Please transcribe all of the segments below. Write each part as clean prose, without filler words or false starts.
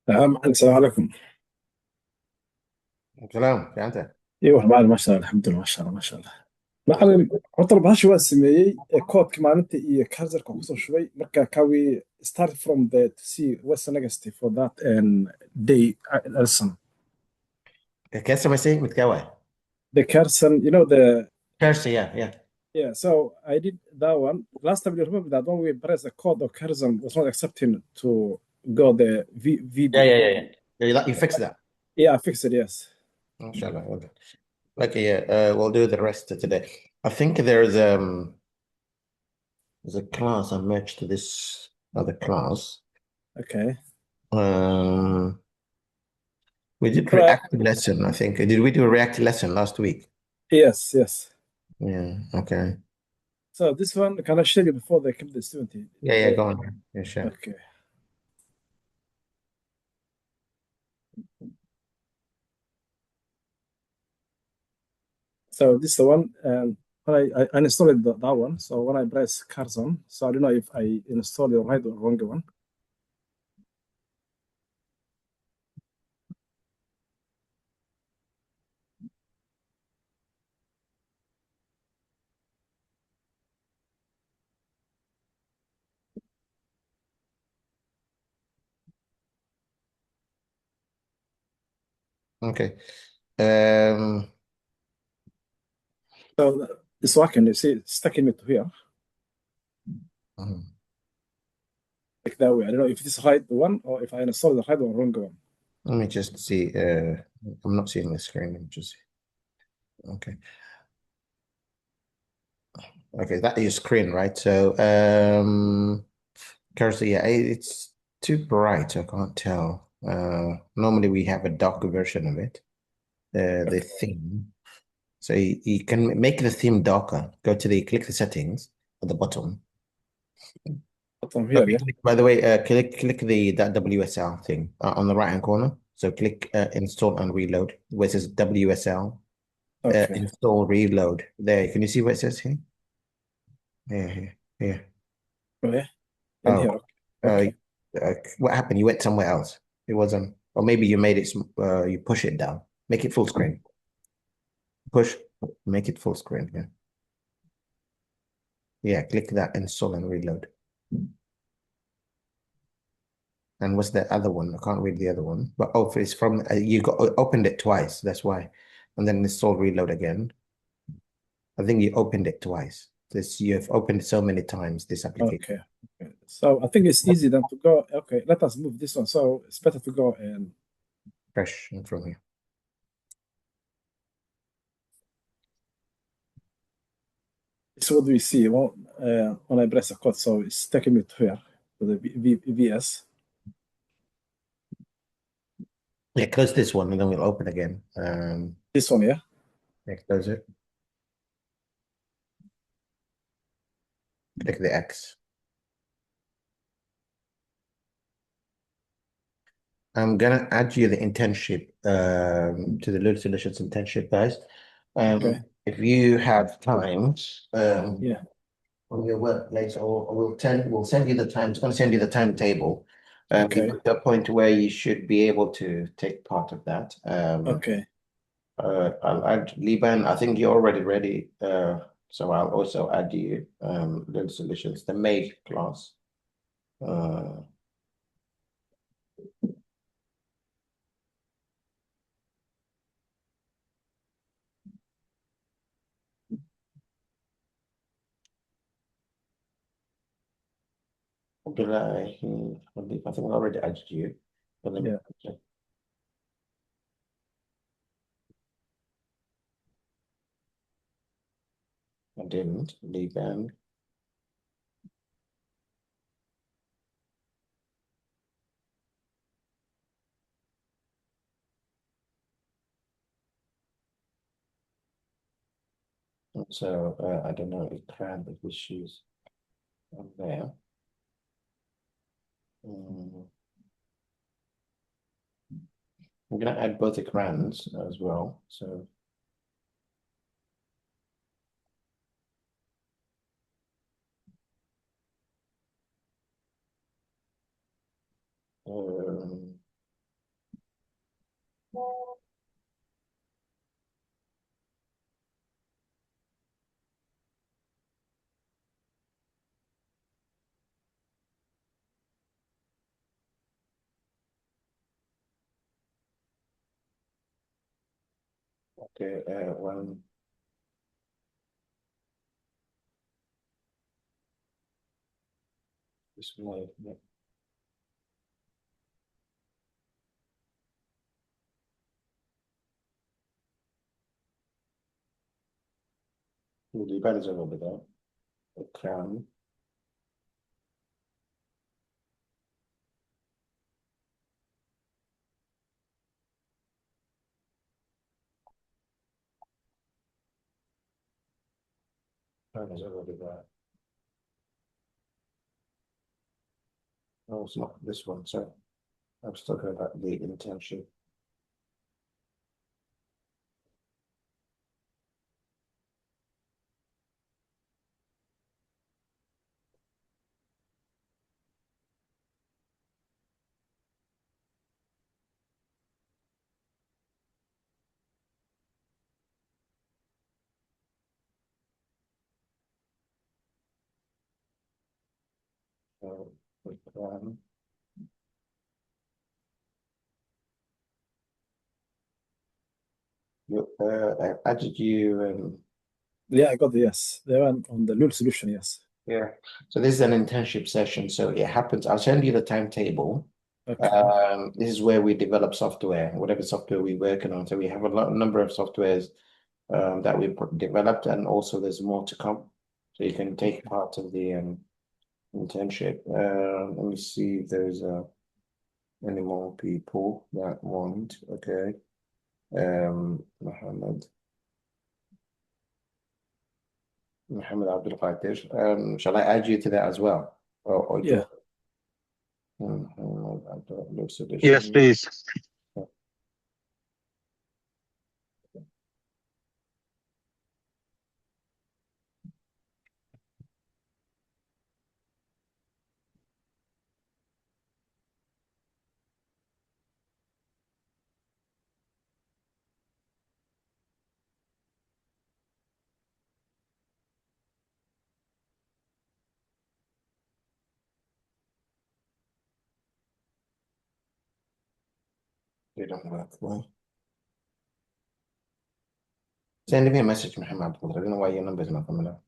نعم، السلام عليكم. سلام في أنت. ايوه بعد ما شاء الله الحمد لله ما شاء الله ما شاء الله. macalin horta bahasha waa sameeyey koodka maalinta iyo karzarka kusoo shubay marka kawi start from the to see what's the next for that and day lesson. كاس مسي متكوى. The Carson, the كارسي يا. yeah. So I did that one last time. You remember that when we pressed the code of Carson was not accepting to go the VB. You fix that. Yeah, I fixed it. Yes. ما شاء الله. Okay, yeah, we'll do the rest today. I think there's a class I matched to this other class. Okay. Um, we did Right. React lesson, I think. Did we do a React lesson last week? Yes. Yes. Yeah, okay. So this one, can I show you before they come to the student? Yeah, go on. Yeah, sure. Okay. So this is the one, and when I installed that one. So when I press Carson, so I don't know if I installed the right or wrong one. Okay. Um, So it's working. You see, it's taking me to here mhm. like that way. I don't know if this is right one or if I installed the right or wrong one. Let me just see. I'm not seeing the screen. Let me just see. Okay. Okay, that is screen, right? So, cursor, yeah, it's too bright. I can't tell. Normally we have a darker version of it, the Okay. theme. So you can make the theme darker. Click the settings at the bottom. Bottom here, yeah. By the way, click that WSL thing on the right hand corner. So click install and reload where it says WSL. Okay. Install reload. There, can you see what it says here? Here. Okay. In Oh, here. Okay. uh, Okay. what happened? You went somewhere else. It wasn't, or maybe you made it, you push it down. Make it full screen. Push, make it full screen. Yeah. Yeah, click that install and reload. And what's the other one? I can't read the other one. But oh, it's from, you got opened it twice. That's why. And then install reload again. I think you opened it twice. This you have opened so many times this application. Okay. Okay. So I think it's easy then to go. Okay, let us move this one. So it's better to go and Fresh from here. so what do we see? Well, when I press a code, so it's taking me to here to the VS. Yeah, close this one and then we'll open again. This one, yeah. Yeah, close it. Click the X. I'm gonna add you the internship to the Little Solutions internship, guys. Okay. If you have time Yeah. on your workplace, or we'll send you the time. It's going to send you the timetable. You've Okay. got the point where you should be able to take part of that. Okay. I'll add Liban. I think you're already ready. So I'll also add you Little Solutions, the May class. Uh, Did I think I already added you. But let me Yeah. check. I didn't. Liban. So I don't know if Cran if we choose on there. Mm, I'm gonna add both the crayons as well. So um, Okay, one, this one, yeah. The bad is over there. The crown. Crown is over there. No, it's not this one. Sorry. I was talking about the internship. The crown. I added you. Yeah, I got the yes. They went on the Lul solution, yes. Yeah. So this is an internship session. So it happens. I'll send you the timetable. Okay. This is where we develop software, whatever software we're working on. So we have a number of softwares that we developed, and also there's more to come. So you can take Okay. part of the internship. Let me see if there's any more people that want. Okay. Mohammed. Mohammed Abdul Qadir. Shall I add you to that as well? Or do Yeah. Mohammed Abdul Yes, Solution? please. They don't work well. Send me a message, Muhammad. I don't know why your number is not coming up.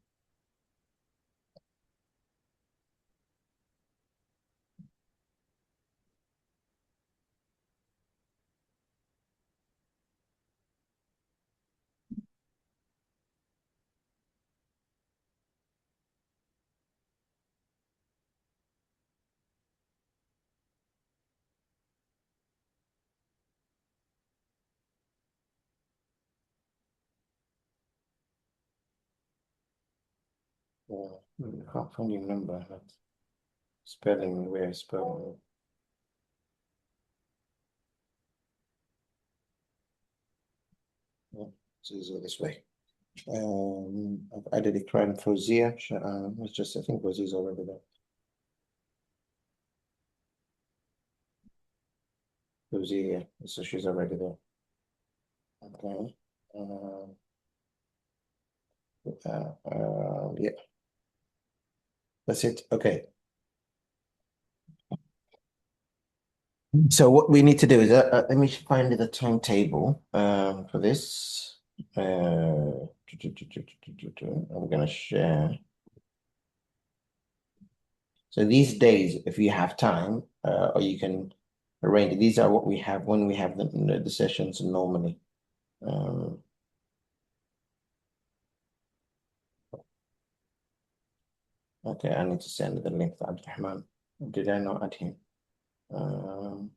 I can't find your number. That's spelling, where is spelling? Yeah, it's easier this way. I've added a client Fozia. It's just, I think Fozia's already there. Fozia, so she's already there. Okay. Yeah, that's it. Okay. So what we need to do is let me find the timetable for this. I'm gonna share. So these days, if you have time, or you can arrange. These are what we have when we have the sessions normally. Um, okay, I need to send the link to Abdurrahman. Did I not add him? Um,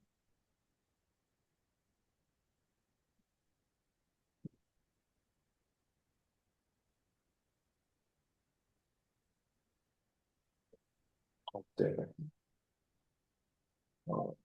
there. Oh,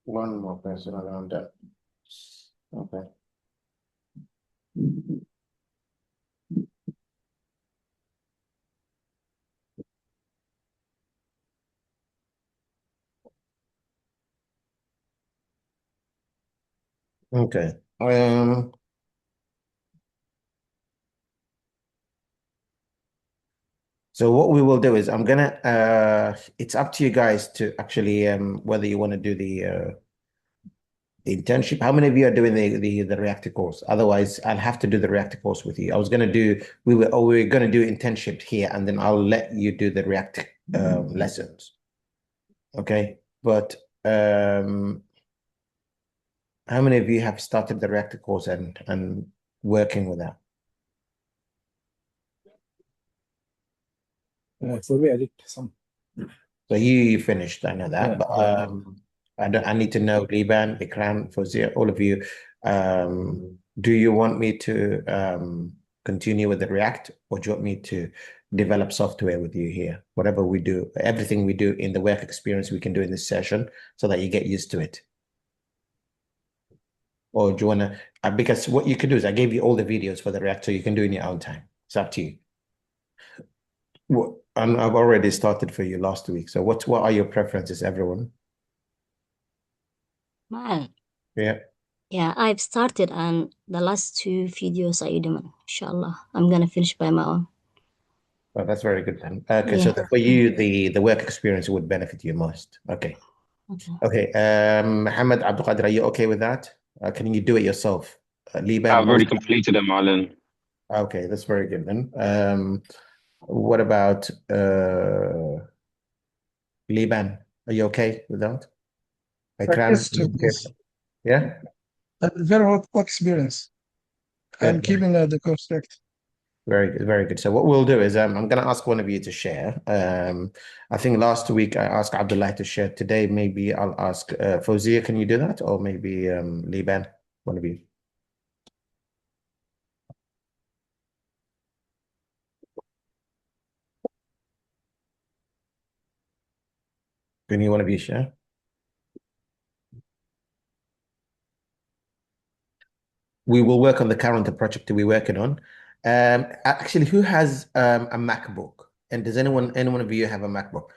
One more person around that. Okay. Okay. So what we will do is I'm gonna it's up to you guys to actually whether you want to do the internship. How many of you are doing the reactor course? Otherwise, I'll have to do the reactor course with you. I was gonna do we were gonna do internship here, and then I'll let you do the reactor lessons. Okay, but how many of you have started the reactor course and working with that? For me, I did some. So you finished, I know that, Yeah, but yeah. I need to know Liban, Ikram, Fawzia, all of you. Do you want me to continue with the React, or do you want me to develop software with you here? Whatever we do, everything we do in the work experience, we can do in this session so that you get used to it. Or do you want to? Because what you can do is I gave you all the videos for the React, so you can do it in your own time. It's up to you. And I've already started for you last week. So what are your preferences, everyone? Man, Yeah. yeah, I've started and the last two videos I did, inshallah. I'm gonna finish by my own. Oh, that's very good then. Okay, so Yeah. for you, the work experience would benefit you most. Okay. Okay. Okay. Mohammed Abdul Qadir, are you okay with that? Can you do it yourself? Liban I've already also. completed them, Alan. Okay, that's very good then. What about Liban? Are you okay with that? Ikram, Yes, you okay? yes. Yeah? Very work experience. I'm Good. keeping the course strict. Very good, very good. So what we'll do is I'm going to ask one of you to share. I think last week I asked Abdullah to share. Today, maybe I'll ask Fawzia, can you do that? Or maybe Liban, one of you. Can you one of you share? We will work on the current project we're working on. Actually, who has a MacBook? And does anyone of you have a MacBook?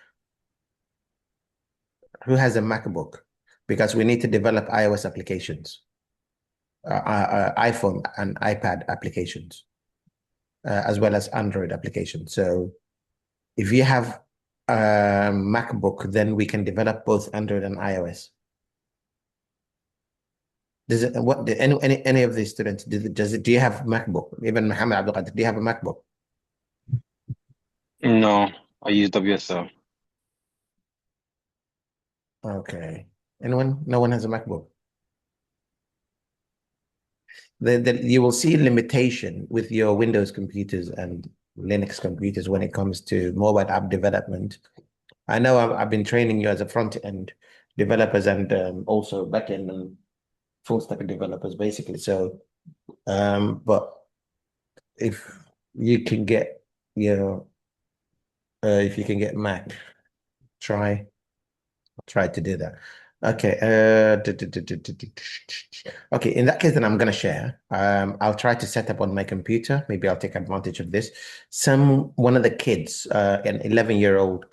Who has a MacBook? Because we need to develop iOS applications, iPhone and iPad applications, as well as Android applications. So if you have a MacBook, then we can develop both Android and iOS. Does it, what, any of these students, do you have MacBook? Even Mohammed Abdul Qadir, do you have a MacBook? No, I use WSL. Okay. Anyone? No one has a MacBook. You will see limitation with your Windows computers and Linux computers when it comes to mobile app development. I know I've been training you as a front end developers and also back end and full stack developers, basically. So, but if you can get, you know, if you can get Mac, try to do that. Okay. Okay. In that case, then I'm going to share. I'll try to set up on my computer. Maybe I'll take advantage of this. One of the kids, an 11-year-old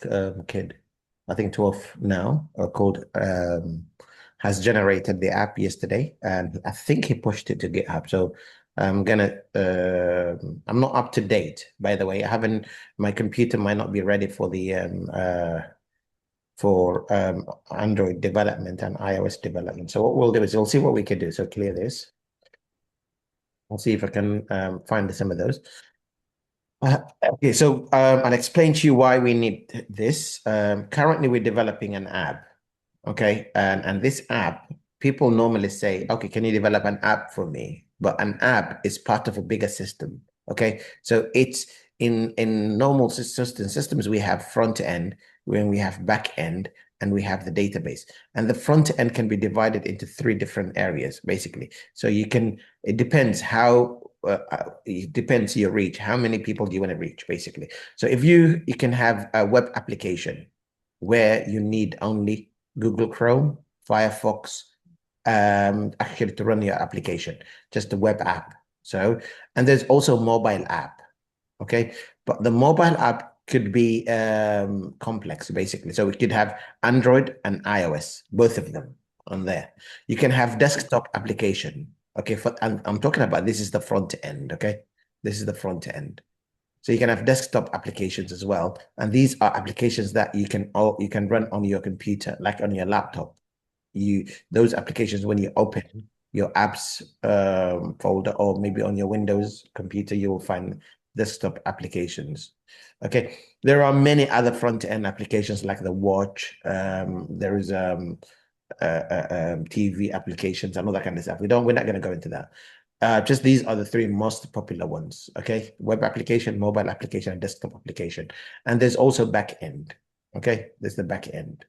kid, I think 12 now, called, has generated the app yesterday, and I think he pushed it to GitHub. So I'm not up to date, by the way. My computer might not be ready for the Android development and iOS development. So what we'll do is we'll see what we can do. So clear this. I'll see if I can find some of those. Okay, so I'll explain to you why we need this. Currently, we're developing an app. Okay, and this app, people normally say, okay, can you develop an app for me? But an app is part of a bigger system. Okay, so it's in normal systems, we have front end, when we have back end, and we have the database. And the front end can be divided into three different areas, basically. So it depends it depends your reach. How many people do you want to reach, basically? So if you can have a web application where you need only Google Chrome Firefox, actually to run your application, just the web app. So, and there's also mobile app, okay? But the mobile app could be complex, basically. So we could have Android and iOS, both of them on there. You can have desktop application, okay? And I'm talking about, this is the front end, okay? This is the front end. So you can have desktop applications as well. And these are applications that you can run on your computer, like on your laptop. Those applications, when you open your apps folder, or maybe on your Windows computer, you will find desktop applications. Okay, there are many other front-end applications like the watch. There is TV applications and all that kind of stuff. We're not going to go into that. Just these are the three most popular ones. Okay, web application, mobile application, and desktop application. And there's also back end. Okay, there's the back end.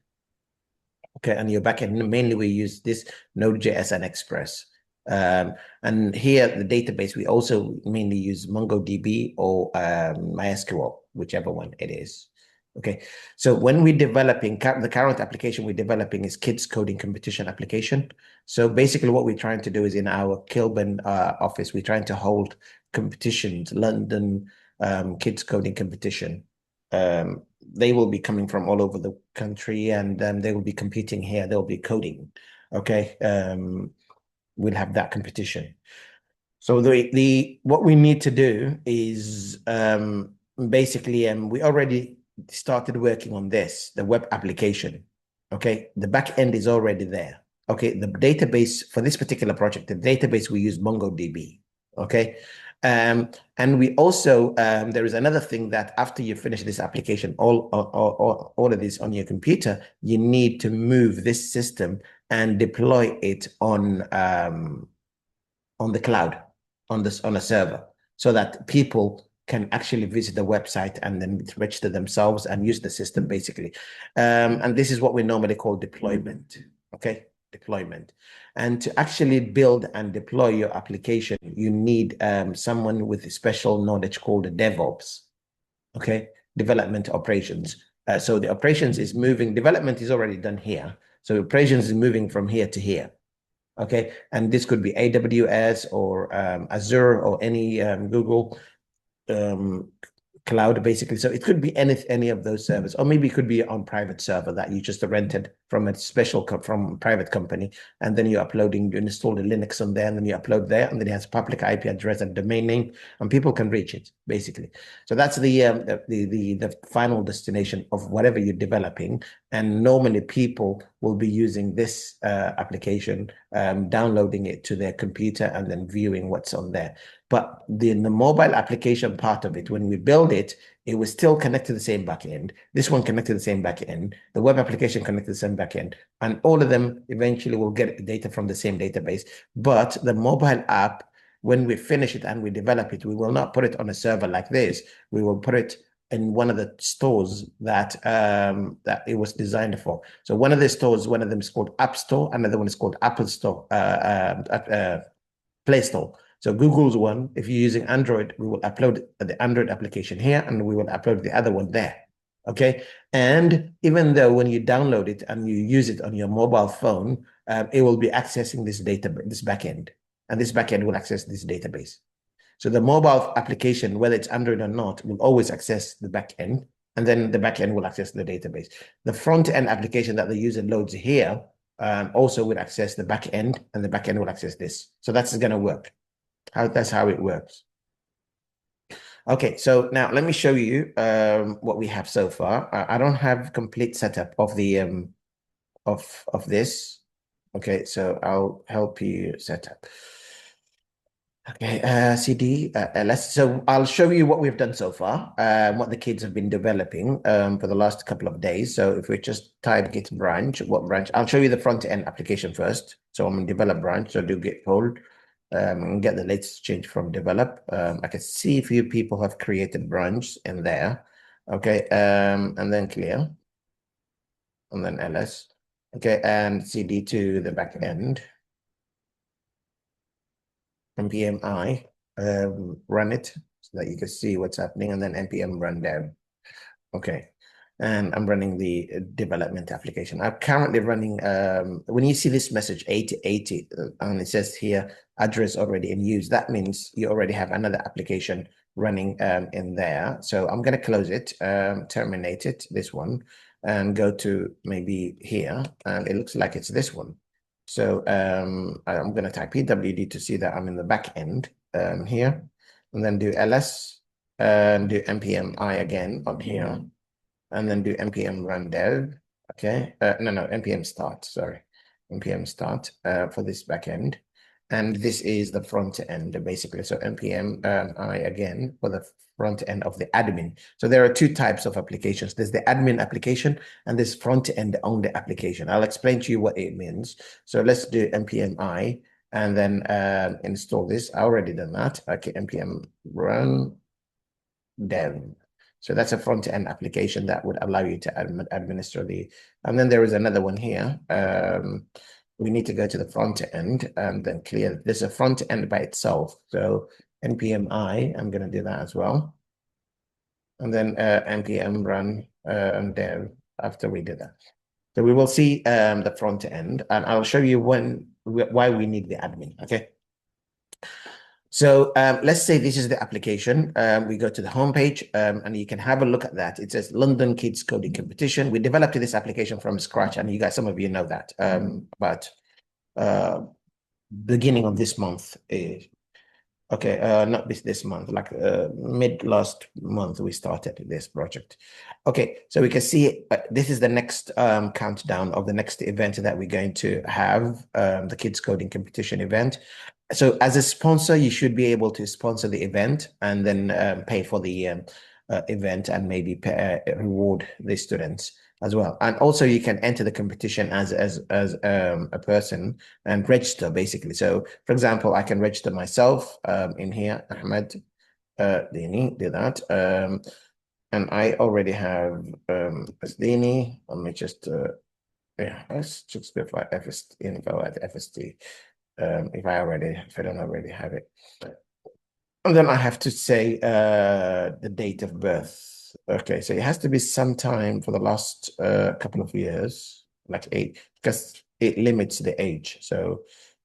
Okay, and your backend, mainly we use this Node.js and Express. And here, the database, we also mainly use MongoDB or MySQL, whichever one it is. Okay, so when we're developing, the current application we're developing is kids coding competition application. So basically what we're trying to do is in our Kilburn office, we're trying to hold competitions, London kids coding competition. They will be coming from all over the country, and they will be competing here. They'll be coding. Okay, we'll have that competition. So what we need to do is basically, we already started working on this, the web application. Okay, the back end is already there. Okay, the database for this particular project, the database we use MongoDB. Okay, and we also there is another thing that after you finish this application, all of this on your computer, you need to move this system and deploy it on the cloud, on a server, so that people can actually visit the website and then register themselves and use the system basically. And this is what we normally call deployment. Okay, deployment. And to actually build and deploy your application, you need someone with special knowledge called DevOps. Okay, development operations. So the operations is moving, development is already done here. So operations is moving from here to here. Okay, and this could be AWS or Azure or any Google cloud, basically. So it could be any of those servers, or maybe it could be on private server that you just rented from a from a private company, and then you're uploading, you install the Linux on there, and then you upload there, and then it has public IP address and domain name, and people can reach it basically. So that's the final destination of whatever you're developing, and normally people will be using this application, downloading it to their computer and then viewing what's on there. But the mobile application part of it, when we build it, it was still connected to the same backend. This one connected to the same backend. The web application connected to the same backend. And all of them eventually will get data from the same database. But the mobile app, when we finish it and we develop it, we will not put it on a server like this. We will put it in one of the stores that that it was designed for. So one of the stores, one of them is called App Store, another one is called Apple Store, Play Store. So Google's one, if you're using Android, we will upload the Android application here, and we will upload the other one there. Okay. And even though when you download it and you use it on your mobile phone, it will be accessing this backend, and this backend will access this database. So the mobile application, whether it's Android or not, will always access the backend, and then the backend will access the database. The front end application that the user loads here also will access the backend, and the backend will access this. So that's going to work. That's how it works. Okay, so now let me show you what we have so far. I don't have complete setup of the of this. Okay, so I'll help you set up. Okay, CD, so I'll show you what we've done so far, what the kids have been developing for the last couple of days. So if we just type git branch, what branch? I'll show you the front end application first. So I'm in develop branch, so do git pull. And get the latest change from develop. I can see a few people have created branch in there. Okay, and then clear, and then ls. Okay, and cd to the back end. npm I, run it so that you can see what's happening, and then npm run down. Okay, and I'm running the development application. I'm currently running, when you see this message 8080, and it says here, address already in use, that means you already have another application running in there. So I'm going to close it, terminate it, this one, and go to maybe here, and it looks like it's this one. So I'm going to type pwd to see that I'm in the back end here, and then do ls and do npm I again on here, and then do npm run dev. Okay, no, npm start, sorry, npm start for this backend. And this is the front end, basically. So npm I again for the front end of the admin. So there are two types of applications. There's the admin application and this front end on the application. I'll explain to you what it means. So let's do npm I and then install this. I already done that. Okay, npm run dev. So that's a front-end application that would allow you to administer the, and then there is another one here. We need to go to the front end and then clear. There's a front end by itself. So npm I, I'm going to do that as well. And then npm run dev after we did that. So we will see the front end, and I'll show you why we need the admin. Okay. So let's say this is the application. We go to the homepage and you can have a look at that. It says London Kids Coding Competition. We developed this application from scratch, and you guys, some of you know that. But beginning of this month, okay, not this month, like mid last month, we started this project. Okay, so we can see this is the next countdown of the next event that we're going to have, the Kids Coding Competition event. So as a sponsor, you should be able to sponsor the event and then pay for the event and maybe reward the students as well. And also you can enter the competition as a person and register basically. So for example, I can register myself in here, Ahmed Dini, do that. And I already have Dini. Let me just yeah, let's just specify FST info at FST. If I don't already have it. And then I have to say the date of birth. Okay, so it has to be sometime for the last couple of years, like 8, because it limits the age. So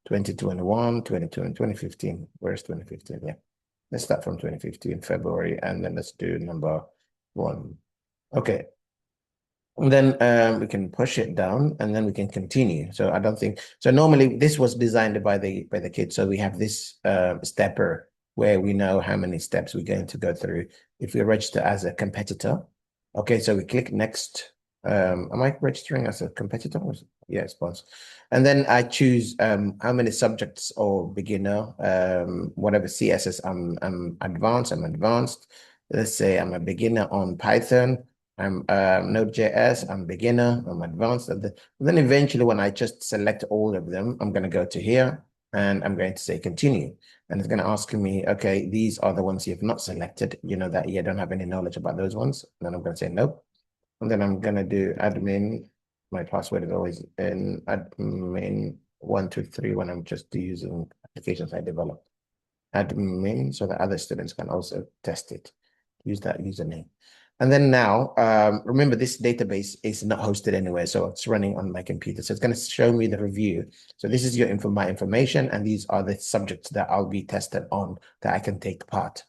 2021, 2020, 2015. Where's 2015? Yeah. Let's start from 2015, February, and then let's do number 1. Okay. And then we can push it down and then we can continue. So I don't think, so normally this was designed by the kids. So we have this stepper where we know how many steps we're going to go through if we register as a competitor. Okay, so we click next. Am I registering as a competitor? Yeah, sponsor. And then I choose how many subjects or beginner, whatever CSS I'm advanced. Let's say I'm a beginner on Python. I'm Node.js, I'm beginner, I'm advanced. And then eventually when I just select all of them, I'm going to go to here and I'm going to say continue. And it's going to ask me, okay, these are the ones you've not selected. You know that you don't have any knowledge about those ones. And then I'm going to say nope. And then I'm going to do admin. My password is always in admin 123 when I'm just using applications I develop. Admin so that other students can also test it. Use that username. And then now, remember this database is not hosted anywhere, so it's running on my computer. So it's going to show me the review. So this is my information, and these are the subjects that I'll be tested on that I can take part.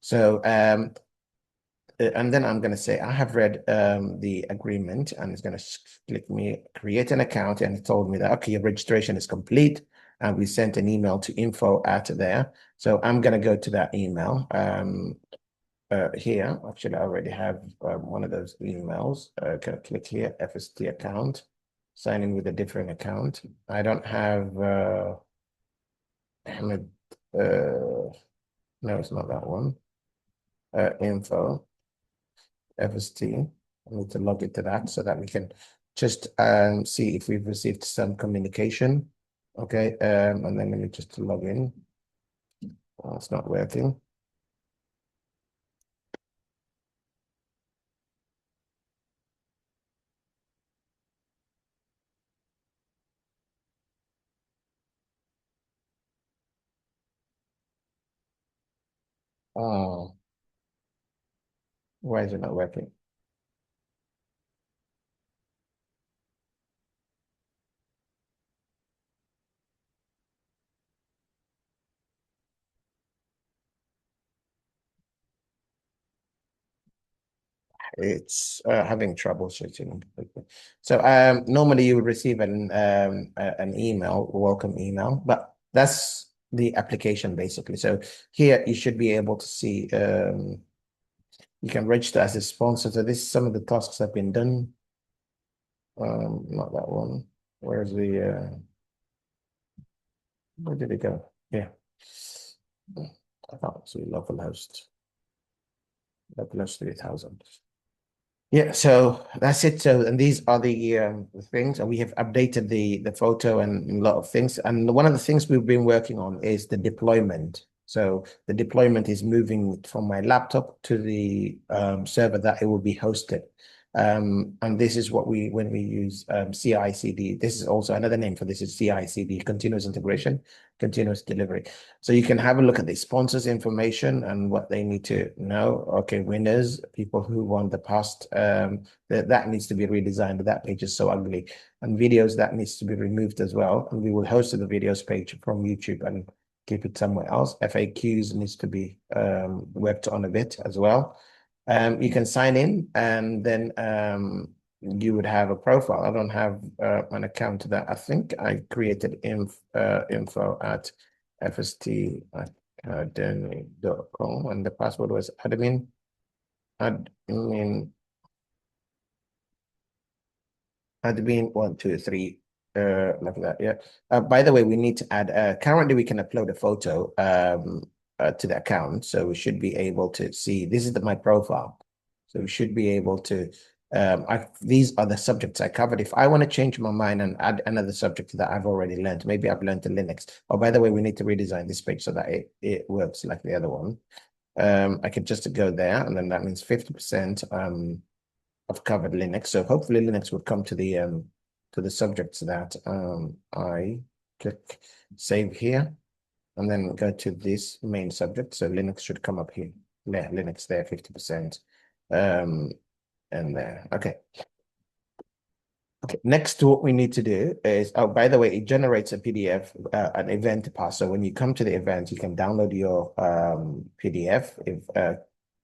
So, and then I'm going to say, I have read the agreement, and it's going to click me, create an account, and it told me that, okay, your registration is complete. And we sent an email to info at there. So I'm going to go to that email. Here, actually, I already have one of those emails. Can click here, FST account, sign in with a different account. I don't have Ahmed. No, it's not that one. Info, FST. I need to log into that so that we can just see if we've received some communication. Okay, and then let me just log in. Oh, it's not working. Oh, why is it not working? it's having trouble shooting. So normally you would receive an email, a welcome email, but that's the application basically. So here you should be able to see you can register as a sponsor. So this is some of the tasks have been done. Not that one. Where's the where did it go? Yeah. I can't see localhost 3000. Yeah, so that's it. So, and these are the things, and we have updated the photo and a lot of things. And one of the things we've been working on is the deployment. So the deployment is moving from my laptop to the server that it will be hosted. And this is what when we use CI/CD. This is also another name for this is CI/CD, continuous integration, continuous delivery. So you can have a look at the sponsors information and what they need to know. Okay, winners, people who won the past, that needs to be redesigned. That page is so ugly. And videos, that needs to be removed as well. And we will host the videos page from YouTube and keep it somewhere else. FAQs needs to be worked on a bit as well. You can sign in and then you would have a profile. I don't have an account that I think I created info at fstacademy.com and the password was admin 1 2 3 like that. Yeah. By the way, we need to add currently we can upload a photo to the account, so we should be able to see this is my profile, so we should be able to these are the subjects I covered. If I want to change my mind and add another subject that I've already learned, maybe I've learned the Linux. Oh, by the way, we need to redesign this page so that it works like the other one. I could just go there, and then that means 50% I've covered Linux. So hopefully Linux would come to the subjects that I click save here, and then go to this main subject. So Linux should come up here. Yeah, Linux there, 50%. And there. Okay. Okay. Next, what we need to do is, oh, by the way, it generates a PDF, an event pass. So when you come to the event, you can download your PDF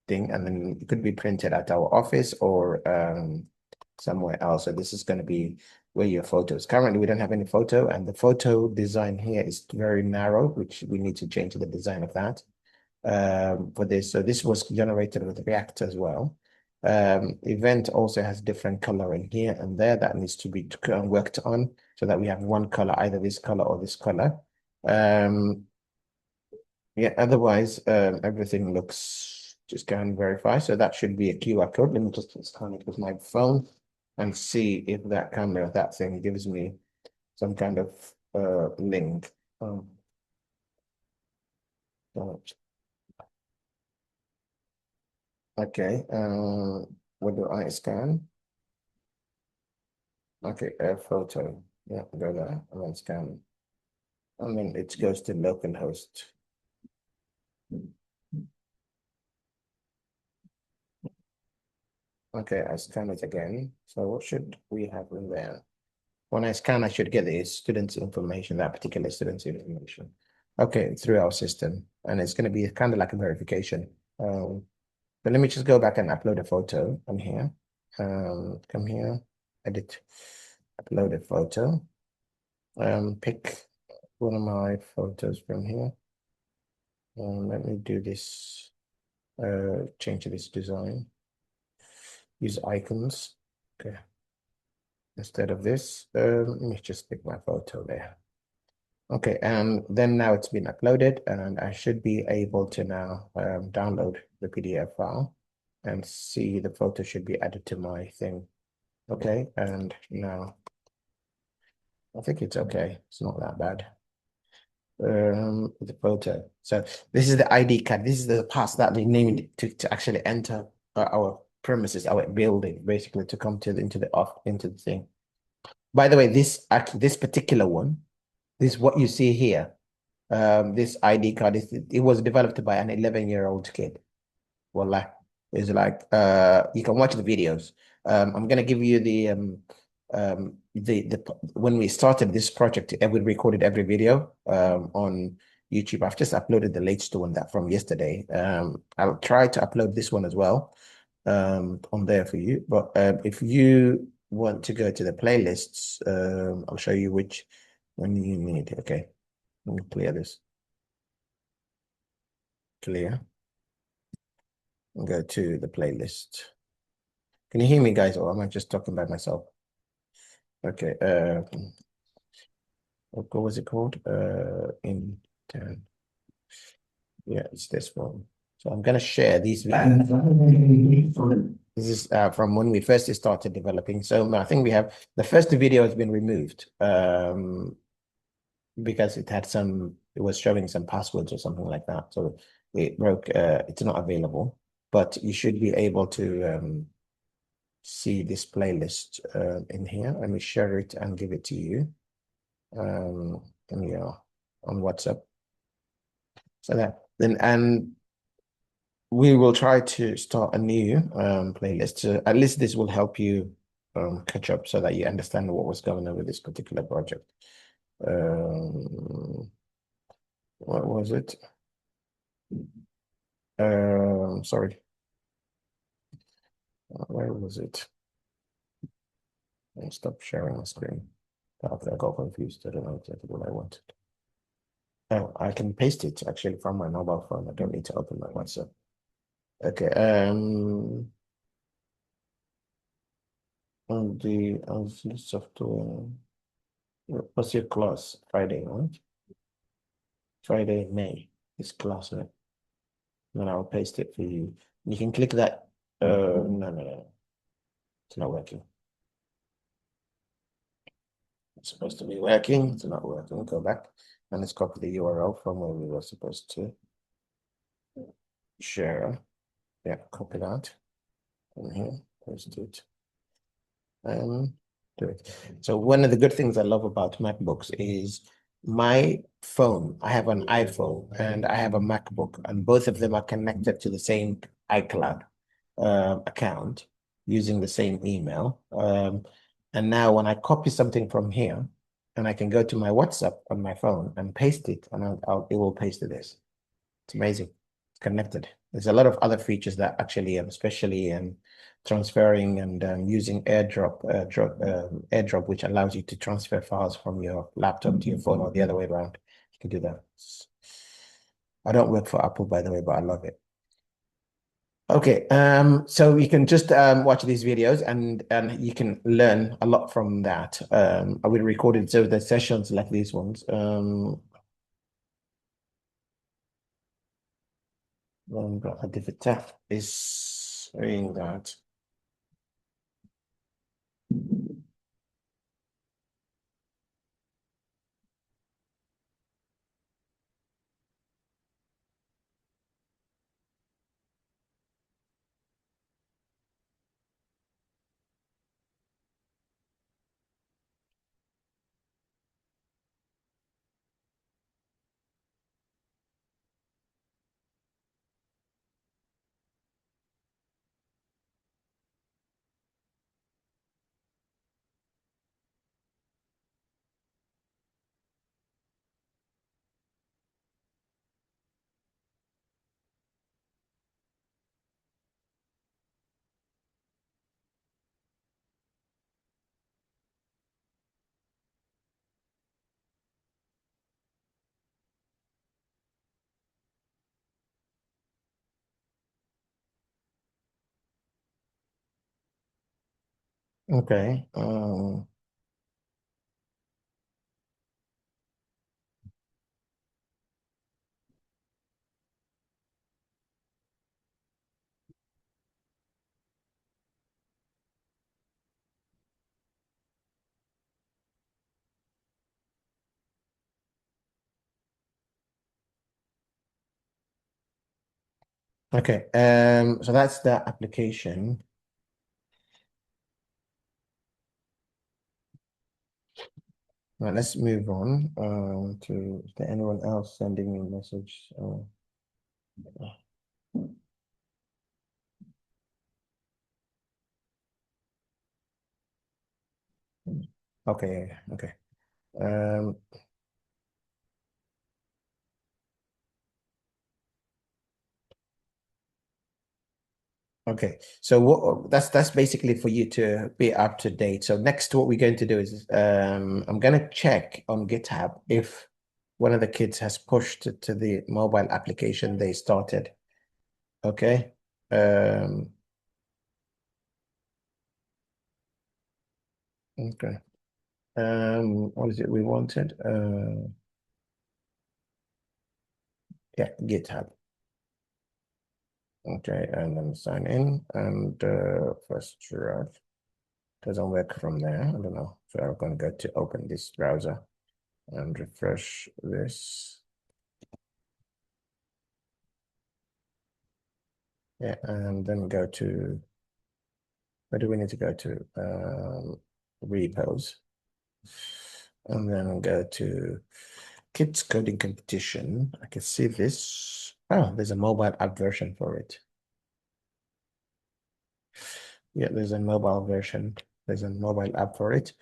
thing, and then it could be printed at our office or somewhere else. So this is going to be where your photos. Currently, we don't have any photo, and the photo design here is very narrow, which we need to change the design of that for this. So this was generated with React as well. Event also has different coloring here and there that needs to be worked on so that we have one color, either this color or this color. Yeah, otherwise everything looks just go and verify. So that should be a QR code. Let me just scan it with my phone and see if that camera, that thing gives me some kind of link. Okay, what do I scan? Okay, air photo. Yeah, go there and then scan. And then it goes to localhost. Okay, I scan it again. So what should we have in there? When I scan, I should get the student's information, that particular student's information. Okay, through our system. And it's going to be kind of like a verification. But let me just go back and upload a photo from here. Come here, edit, upload a photo. Pick one of my photos from here. Let me do this, change this design. Use icons. Okay. Instead of this, let me just pick my photo there. Okay, and then now it's been uploaded, and I should be able to now download the PDF file and see the photo should be added to my thing. Okay, and now I think it's okay. It's not that bad. The photo. So this is the ID card. This is the pass that they named to actually enter our premises, our building, basically to come to into the thing. By the way, this particular one, this what you see here. This ID card it was developed by an 11-year-old kid. Wallah, it's like you can watch the videos. I'm gonna give you the when we started this project, we recorded every video on YouTube. I've just uploaded the latest one that from yesterday. I'll try to upload this one as well. on there for you. But if you want to go to the playlists, I'll show you which one you need. Okay, let me clear this. Clear. And go to the playlist. Can you hear me, guys, or am I just talking by myself? Okay. What was it called? In 10. Yeah, it's this one. So I'm gonna share these videos. This is from when we first started developing. So I think we have the first video has been removed because it was showing some passwords or something like that. So it broke. It's not available, but you should be able to see this playlist in here. Let me share it and give it to you. And yeah, on WhatsApp. So that then and we will try to start a new playlist. So at least this will help you catch up so that you understand what was going on with this particular project. What was it? Sorry. Where was it? I'll stop sharing the screen. After I got confused, I don't know exactly what I wanted. Oh, I can paste it actually from my mobile phone. I don't need to open my WhatsApp. Okay. On the software. What's your class? Friday, right? Friday, May is class, right? Then I'll paste it for you. You can click that. No. It's not working. It's supposed to be working. It's not working. Go back and let's copy the URL from where we were supposed to share. Yeah, copy that. And here, paste it. Do it. So one of the good things I love about MacBooks is my phone. I have an iPhone and I have a MacBook, and both of them are connected to the same iCloud account using the same email. And now when I copy something from here, and I can go to my WhatsApp on my phone and paste it, and it will paste to this. It's amazing. It's connected. There's a lot of other features that actually, especially in transferring and using AirDrop, which allows you to transfer files from your laptop to your phone or the other way around. You can do that. I don't work for Apple, by the way, but I love it. Okay, so you can just watch these videos and you can learn a lot from that. I will record it so the sessions like these ones. Activity is saying that. Okay. Okay. So that's the application. Right, let's move on to is there anyone else sending me a message? Okay, okay. Um, Okay, so that's basically for you to be up to date. So next, what we're going to do is I'm going to check on GitHub if one of the kids has pushed it to the mobile application they started. Okay. Okay. What is it we wanted? Yeah, GitHub. Okay, and then sign in and first draft doesn't work from there. I don't know. So I'm going to go to open this browser and refresh this. Yeah, and then go to, where do we need to go to? Repos. And then go to Kids Coding Competition. I can see this. Oh, there's a mobile app version for it. Yeah, there's a mobile version. There's a mobile app for it.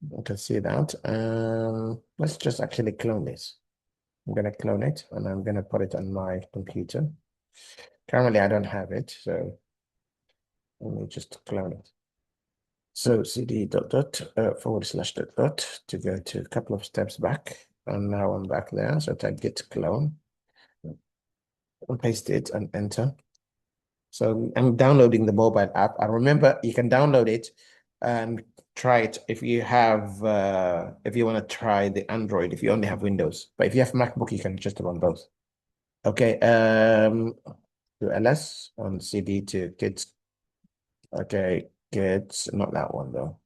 You can see that. Let's just actually clone this. I'm going to clone it and I'm going to put it on my computer. Currently, I don't have it, so let me just clone it. So cd // to go to a couple of steps back. And now I'm back there. So type git clone and paste it and enter. So I'm downloading the mobile app. I remember you can download it and try it if you have if you want to try the Android, if you only have Windows. But if you have MacBook, you can just run both. Okay, do ls on cd to kids. Okay, kids, not that one though.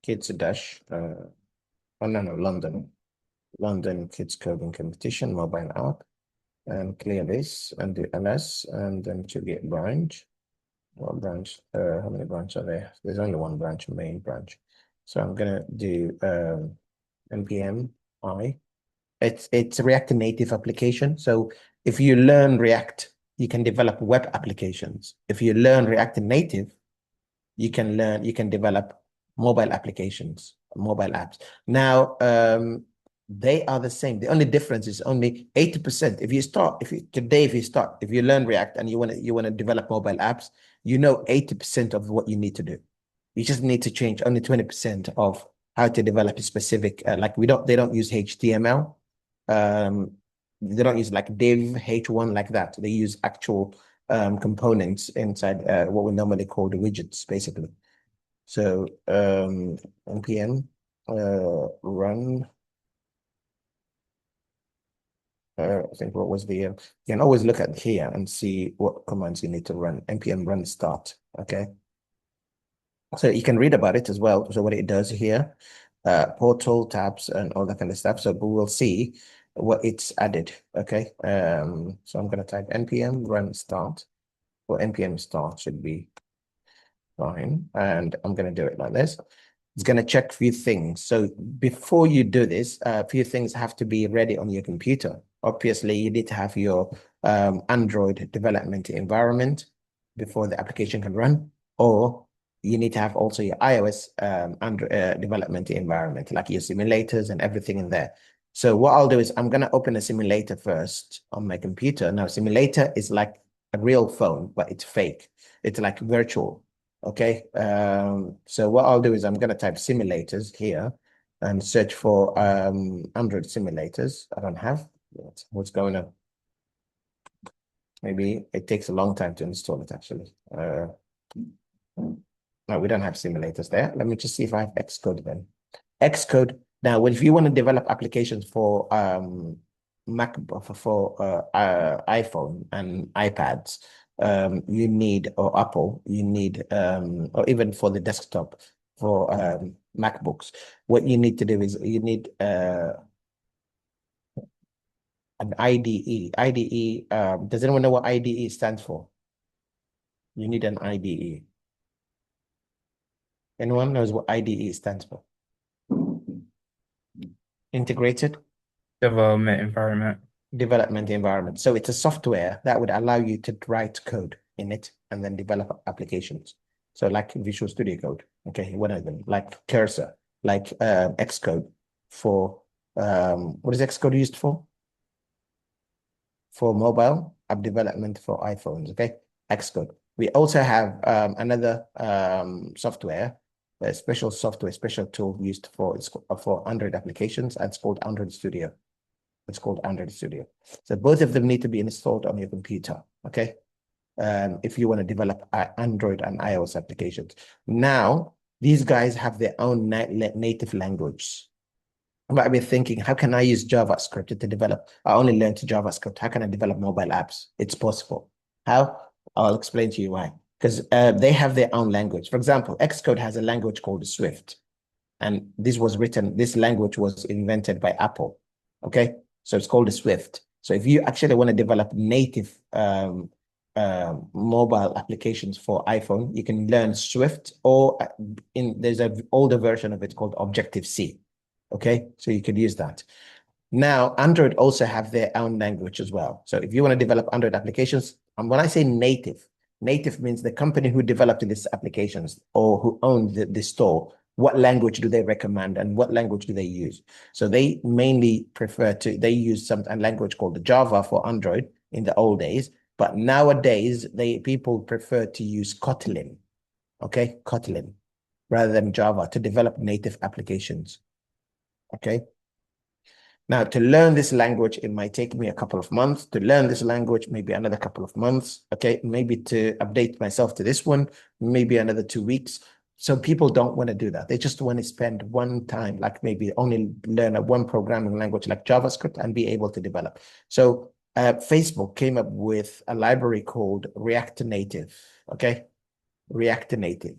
Kids dash oh no, London Kids Coding Competition mobile app, and clear this and do ls and then to get branch. What branch? How many branches are there? There's only one branch, main branch. So I'm gonna do npm I. It's a React Native application. So if you learn React, you can develop web applications. If you learn React Native, you can develop mobile applications, mobile apps. Now, they are the same. The only difference is only 80%. If you learn React and you want to develop mobile apps, you know 80% of what you need to do. You just need to change only 20% of how to develop a specific, like they don't use HTML. They don't use like div h1 like that. They use actual components inside what we normally call the widgets, basically. So npm run. I think what was you can always look at here and see what commands you need to run. npm run start. Okay. So you can read about it as well. So what it does here, portal tabs and all that kind of stuff. So we will see what it's added. Okay. So I'm going to type npm run start, or npm start should be fine. And I'm going to do it like this. It's going to check a few things. So before you do this, a few things have to be ready on your computer. Obviously, you need to have your Android development environment before the application can run, or you need to have also your iOS Android development environment, like your simulators and everything in there. So what I'll do is I'm going to open a simulator first on my computer. Now, simulator is like a real phone, but it's fake. It's like virtual. Okay, so what I'll do is I'm going to type simulators here and search for Android simulators. I don't have. What's going on? Maybe it takes a long time to install it, actually. No, we don't have simulators there. Let me just see if I have Xcode then. Xcode. Now, if you want to develop applications for Mac for iPhone and iPads, you need, or Apple, you need, or even for the desktop for MacBooks, what you need to do is you need an IDE. IDE, does anyone know what IDE stands for? You need an IDE. Anyone knows what IDE stands for? Integrated Development environment. So it's a software that would allow you to write code in it and then develop applications. So like Visual Studio Code, okay, one of them, like Cursor, like Xcode for, what is Xcode used for? For mobile app development for iPhones, okay? Xcode. We also have another software, a special software, special tool used for Android applications, and it's called Android Studio. It's called Android Studio. So both of them need to be installed on your computer, okay? If you want to develop Android and iOS applications. Now, these guys have their own native language. You might be thinking, how can I use JavaScript to develop? I only learned JavaScript. How can I develop mobile apps? It's possible. How? I'll explain to you why. Because they have their own language. For example, Xcode has a language called Swift. And this language was invented by Apple. Okay? So it's called Swift. So if you actually want to develop native mobile applications for iPhone, you can learn Swift, or there's an older version of it called Objective-C. Okay, so you could use that. Now, Android also have their own language as well. So if you want to develop Android applications, and when I say native means the company who developed these applications or who owns the store, what language do they recommend and what language do they use? So they mainly they use a language called Java for Android in the old days, but nowadays people prefer to use Kotlin, okay, Kotlin, rather than Java to develop native applications. Okay. Now, to learn this language, it might take me a couple of months. To learn this language, maybe another couple of months. Okay. Maybe to update myself to this one, maybe another 2 weeks. So people don't want to do that. They just want to spend one time, like maybe only learn one programming language like JavaScript and be able to develop. So Facebook came up with a library called React Native. Okay. React Native.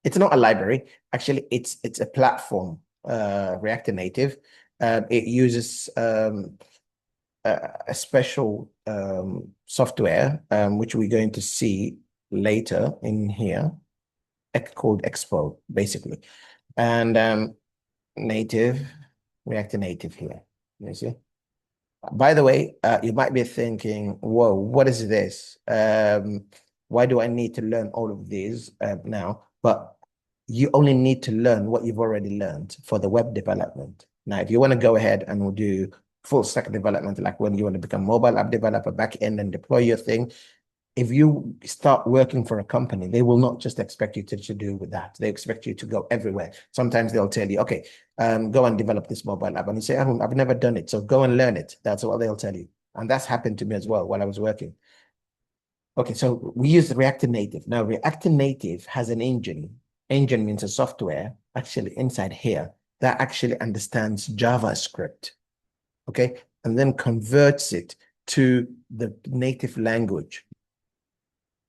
It's not a library. Actually, it's a platform, React Native. It uses a special software, which we're going to see later in here, called Expo, basically. And React Native here. You see? By the way, you might be thinking, whoa, what is this? Why do I need to learn all of these now? But you only need to learn what you've already learned for the web development. Now, if you want to go ahead and we'll do full stack development, like when you want to become mobile app developer, back end and deploy your thing, if you start working for a company, they will not just expect you to do with that. They expect you to go everywhere. Sometimes they'll tell you, okay, go and develop this mobile app. And you say, I've never done it. So go and learn it. That's what they'll tell you. And that's happened to me as well while I was working. Okay, so we use React Native. Now, React Native has an engine. Engine means a software actually inside here that actually understands JavaScript. Okay, and then converts it to the native language.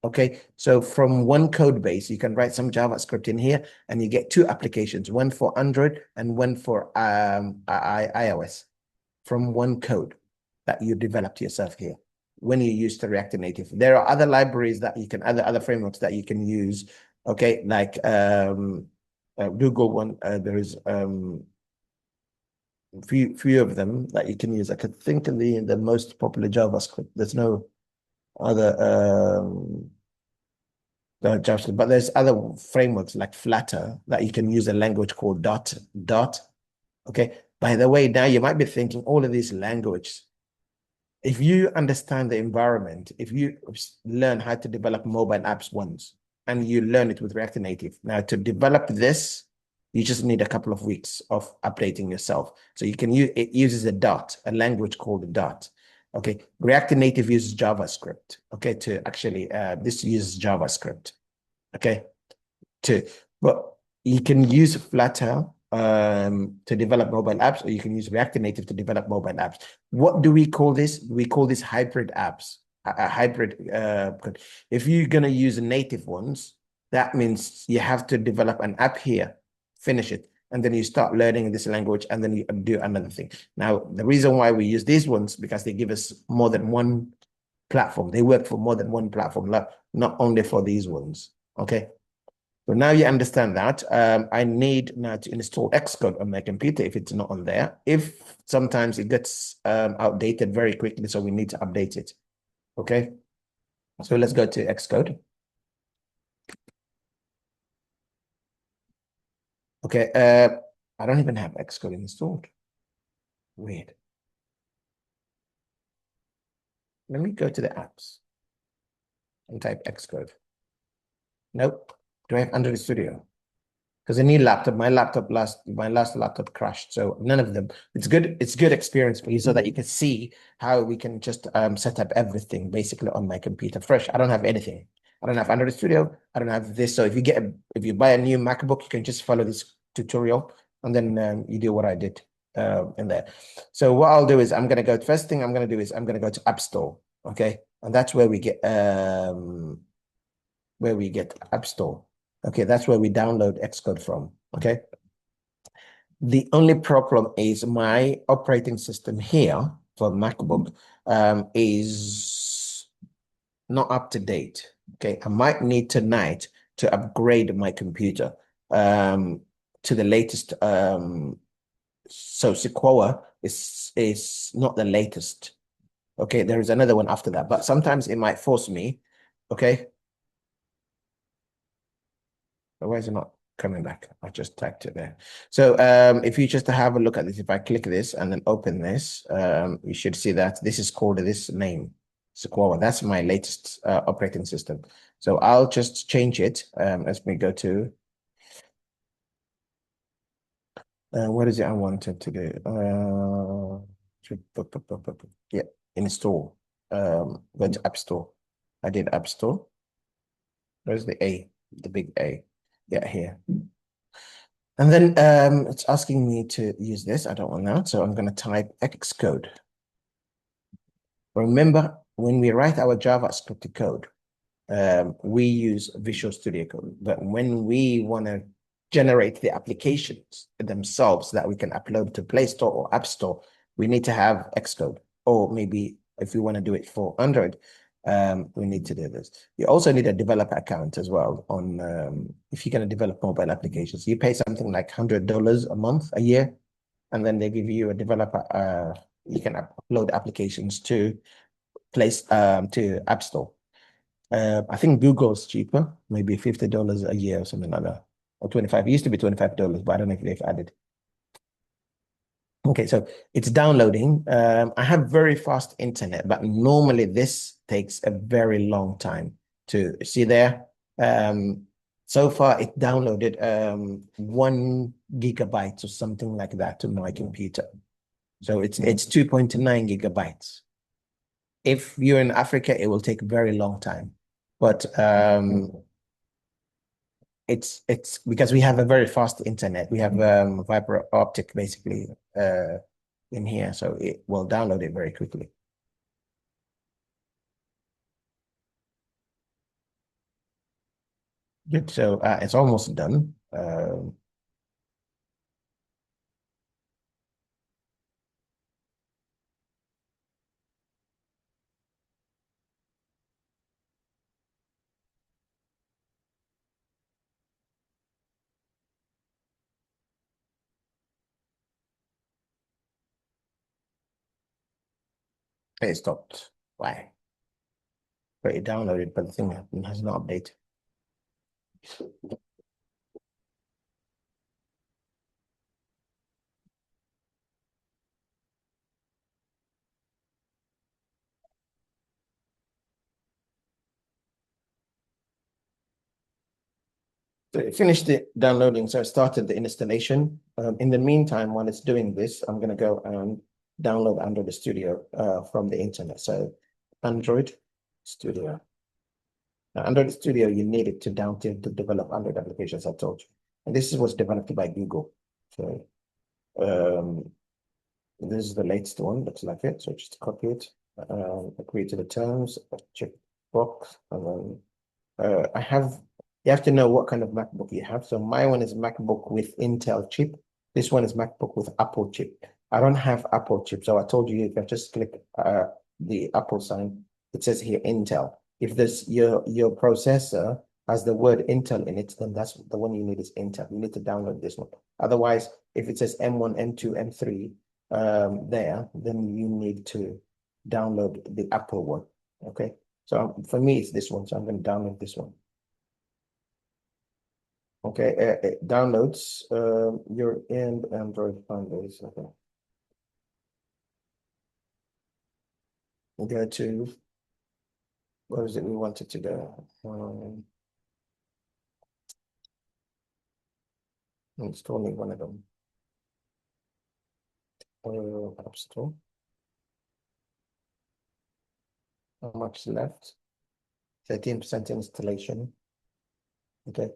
Okay, so from one code base, you can write some JavaScript in here and you get 2 applications, one for Android and one for iOS, from one code that you developed yourself here when you use the React Native. There are other libraries that you can, other frameworks that you can use, okay, like Google one, there is few of them that you can use. I could think of the most popular JavaScript. There's no other JavaScript, but there's other frameworks like Flutter that you can use a language called Dot. Okay. By the way, now you might be thinking all of these languages. If you understand the environment, if you learn how to develop mobile apps once, and you learn it with React Native, now to develop this, you just need a couple of weeks of updating yourself. So you can use, it uses a language called Dot. Okay, React Native uses JavaScript. Okay, to actually, this uses JavaScript. Okay, but you can use Flutter to develop mobile apps, or you can use React Native to develop mobile apps. What do we call this? We call this hybrid apps. A hybrid. If you're gonna use native ones, that means you have to develop an app here, finish it, and then you start learning this language, and then you do another thing. Now, the reason why we use these ones, because they give us more than one platform. They work for more than one platform, not only for these ones. Okay. So now you understand that. I need now to install Xcode on my computer if it's not on there. If sometimes it gets outdated very quickly, so we need to update it. Okay. So let's go to Xcode. Okay. I don't even have Xcode installed. Weird. Let me go to the apps. and type Xcode. Nope. Do I have Android Studio? Because I need laptop. My last laptop crashed, so none of them. It's good. It's good experience for you, so that you can see how we can just set up everything basically on my computer fresh. I don't have anything. I don't have Android Studio. I don't have this. So if you buy a new MacBook, you can just follow this tutorial, and then you do what I did in there. So what I'll do is I'm gonna go. First thing I'm gonna do is I'm gonna go to App Store. Okay, and that's where we get App Store. Okay, that's where we download Xcode from. Okay. The only problem is my operating system here for MacBook is not up to date. Okay, I might need tonight to upgrade my computer to the latest. So Sequoia is not the latest. Okay, there is another one after that, but sometimes it might force me. Okay. Why is it not coming back? I just typed it there. So if you just have a look at this, if I click this and then open this, you should see that this is called this name, Sequoia. That's my latest operating system. So I'll just change it. Let me go to, what is it I wanted to do? Yeah, install. Go to App Store. I did App Store. Where's the A, the big A? Yeah, here. And then it's asking me to use this. I don't want that. So I'm going to type Xcode. Remember, when we write our JavaScript code, we use Visual Studio Code. But when we want to generate the applications themselves that we can upload to Play Store or App Store, we need to have Xcode. Or maybe if we want to do it for Android, we need to do this. You also need a developer account as well on if you're going to develop mobile applications. You pay something like $100 a month, a year, and then they give you a developer. You can upload applications to to App Store. I think Google's cheaper, maybe $50 a year or something like that, or 25. It used to be $25, but I don't know if they've added. Okay, so it's downloading. I have very fast internet, but normally this takes a very long time to see there. So far it downloaded 1 gigabyte or something like that to my computer. So it's 2.9 gigabytes. If you're in Africa, it will take a very long time. But it's because we have a very fast internet. We have fiber optic basically in here, so it will download it very quickly. Good. So it's almost done. It stopped. Why? But it downloaded, but the thing has not updated. So it finished the downloading, so I started the installation. In the meantime, while it's doing this, I'm going to go and download Android Studio from the internet. So Android Studio. Now, Android Studio, you need it to download to develop Android applications, I told you. And this was developed by Google. So this is the latest one, looks like it. So just copy it, agree to the terms, check box, and then you have to know what kind of MacBook you have. So my one is MacBook with Intel chip. This one is MacBook with Apple chip. I don't have Apple chip. So I told you, if I just click the Apple sign, it says here Intel. If this your processor has the word Intel in it, then that's the one you need is Intel. You need to download this one. Otherwise, if it says M1, M2, M3 there, then you need to download the Apple one. Okay. So for me, it's this one. So I'm going to download this one. Okay, it downloads your Android Founders. Okay. We'll go to Where is it we wanted to go? Installing one of them. App Store. How much left? 13% installation. Okay.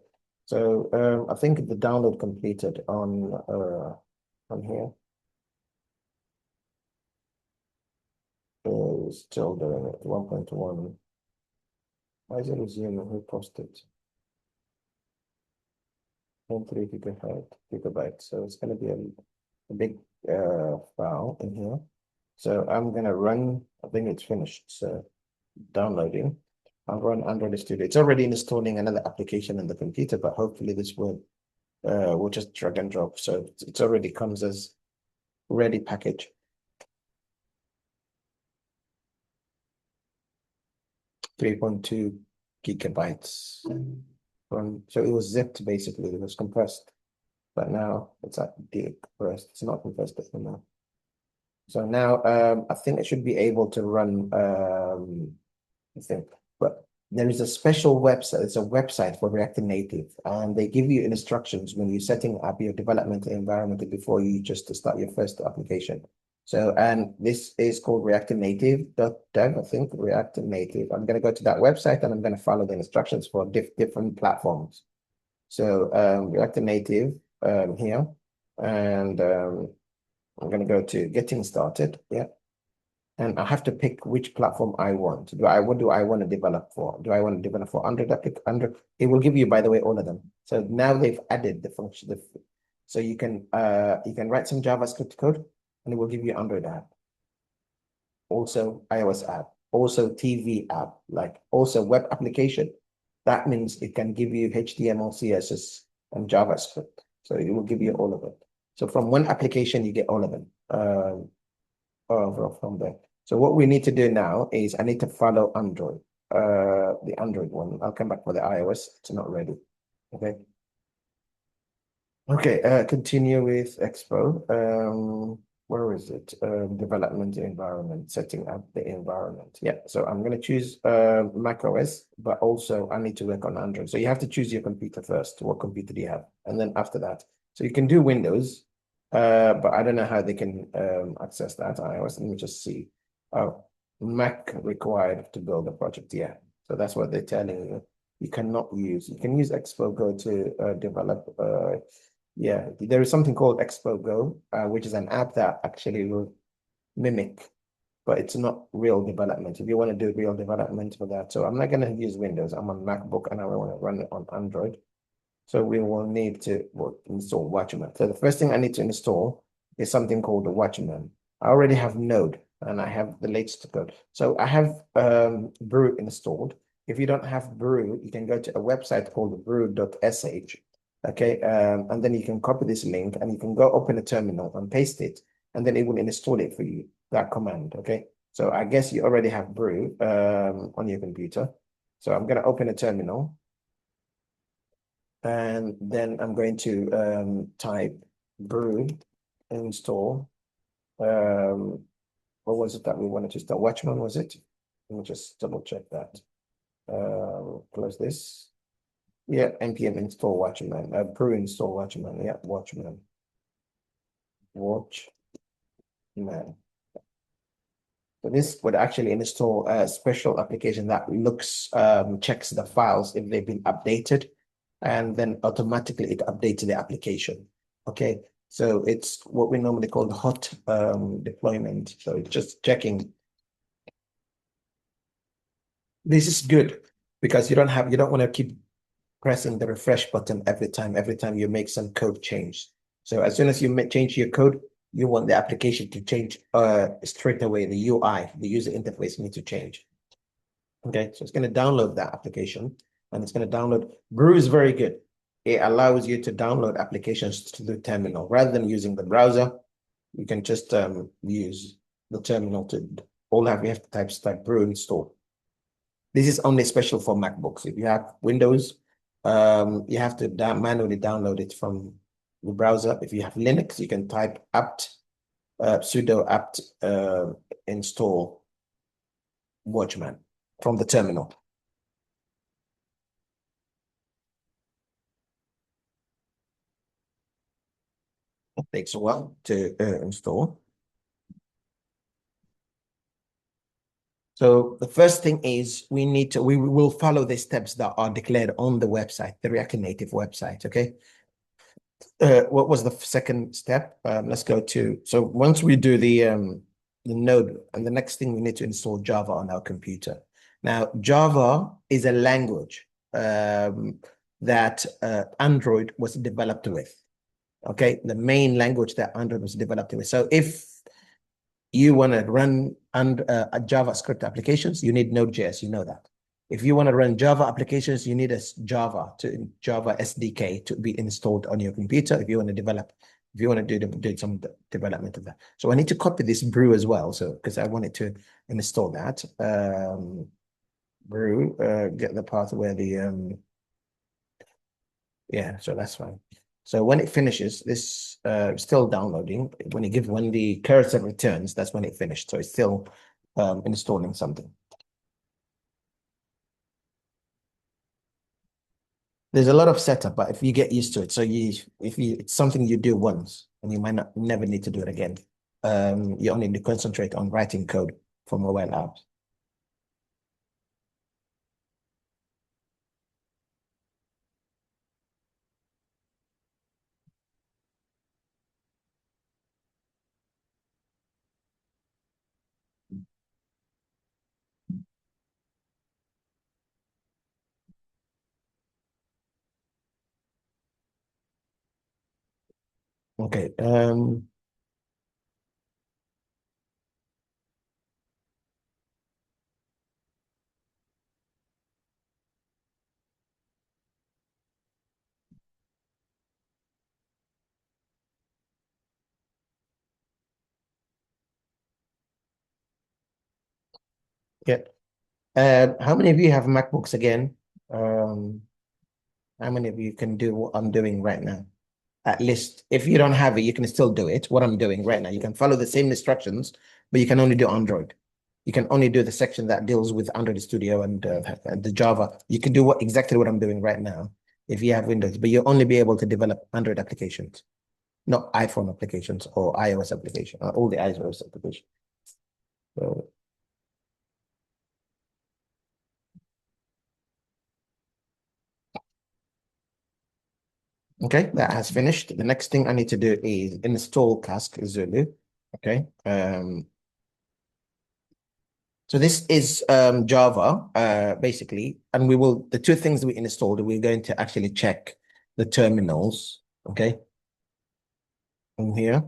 So I think the download completed on here. Still doing it. 1.1. Why is it resuming? Who posted? 0.3 gigabyte. So it's going to be a big file in here. So I'm going to run, I think it's finished. So downloading. I'll run Android Studio. It's already installing another application on the computer, but hopefully this will we'll just drag and drop. So it already comes as ready package. .2 gigabytes. So it was zipped basically, it was compressed. But now it's at decompressed. It's not compressed anymore. So now I think I should be able to run I think, but there is a special website. It's a website for React Native, and they give you instructions when you're setting up your development environment before you just start your first application. So, and this is called reactnative.dev, I think, React Native. I'm going to go to that website and I'm going to follow the instructions for different platforms. So, React Native here, and I'm going to go to getting started. Yeah. And I have to pick which platform I want. What do I want to develop for? Do I want to develop for Android? It will give you, by the way, all of them. So now they've added the function. So you can write some JavaScript code, and it will give you Android app. Also iOS app. Also TV app. Like also web application. That means it can give you HTML, CSS, and JavaScript. So it will give you all of it. So from one application, you get all of them. From there. So what we need to do now is I need to follow Android, the Android one. I'll come back for the iOS. It's not ready. Okay. Okay, continue with Expo. Where is it? Development environment, setting up the environment. Yeah, so I'm going to choose Mac OS, but also I need to work on Android. So you have to choose your computer first. What computer do you have? And then after that, so you can do Windows, but I don't know how they can access that iOS. Let me just see. Oh, Mac required to build a project. Yeah, so that's what they're telling you. You cannot use. You can use Expo Go to develop. Yeah, there is something called Expo Go, which is an app that actually will mimic, but it's not real development. If you want to do real development for that, so I'm not going to use Windows. I'm on MacBook and I want to run it on Android. So we will need to install Watchman. So the first thing I need to install is something called the Watchman. I already have Node and I have the latest code. So I have Brew installed. If you don't have Brew, you can go to a website called brew.sh. Okay, and then you can copy this link and you can go open a terminal and paste it, and then it will install it for you, that command. Okay, so I guess you already have Brew on your computer. So I'm going to open a terminal. And then I'm going to type brew install. What was it that we wanted to install? Watchman, was it? Let me just double check that. Close this. Yeah, npm install Watchman. Brew install Watchman. Yeah, Watchman. So this would actually install a special application that looks, checks the files if they've been updated, and then automatically it updates the application. Okay, so it's what we normally call the hot deployment. So it's just checking. This is good because you don't want to keep pressing the refresh button every time you make some code change. So as soon as you change your code, you want the application to change straight away. The UI, the user interface needs to change. Okay, so it's going to download that application, and it's going to download. Brew is very good. It allows you to download applications to the terminal rather than using the browser. You can just use the terminal to. You have to type Brew install. This is only special for MacBooks. If you have Windows, you have to manually download it from the browser. If you have Linux, you can type apt sudo apt install Watchman. from the terminal. It takes a while to install. So the first thing is we will follow the steps that are declared on the website, the React Native website, okay? What was the second step? Let's go to, so once we do the node, and the next thing we need to install Java on our computer. Now, Java is a language that Android was developed with, okay? The main language that Android was developed with. So if you want to run JavaScript applications, you need Node.js, you know that. If you want to run Java applications, you need a Java SDK to be installed on your computer. If you want to develop, if you want to do some development of that. So I need to copy this brew as well. So because I wanted to install that brew, get the path where the yeah. So that's fine. So when it finishes, this still downloading. When the cursor returns, that's when it finished. So it's still installing something. There's a lot of setup, but if you get used to it, so it's something you do once, and you might never need to do it again. You only need to concentrate on writing code for mobile apps. Okay. Yeah. How many of you have MacBooks again? How many of you can do what I'm doing right now? At least if you don't have it, you can still do it. What I'm doing right now, you can follow the same instructions, but you can only do Android. You can only do the section that deals with Android Studio and the Java. You can do exactly what I'm doing right now if you have Windows, but you'll only be able to develop Android applications, not iPhone applications or iOS applications, all the iOS applications. So, okay, that has finished. The next thing I need to do is install Cask Zulu. Okay. So this is Java, basically, and the two things that we installed, we're going to actually check the terminals, okay, in here.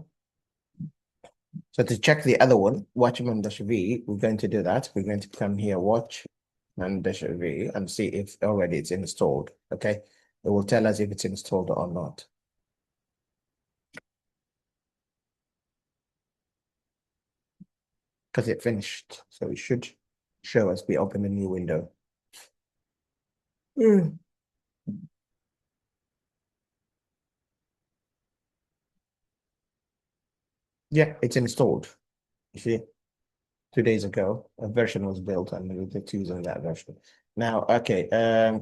So to check the other one, watchman-v, we're going to do that. We're going to come here, watchman-v, and see if already it's installed, okay? It will tell us if it's installed or not. Because it finished, so it should show us we open a new window. Yeah, it's installed. You see, 2 days ago, a version was built and we're using that version. Now, okay,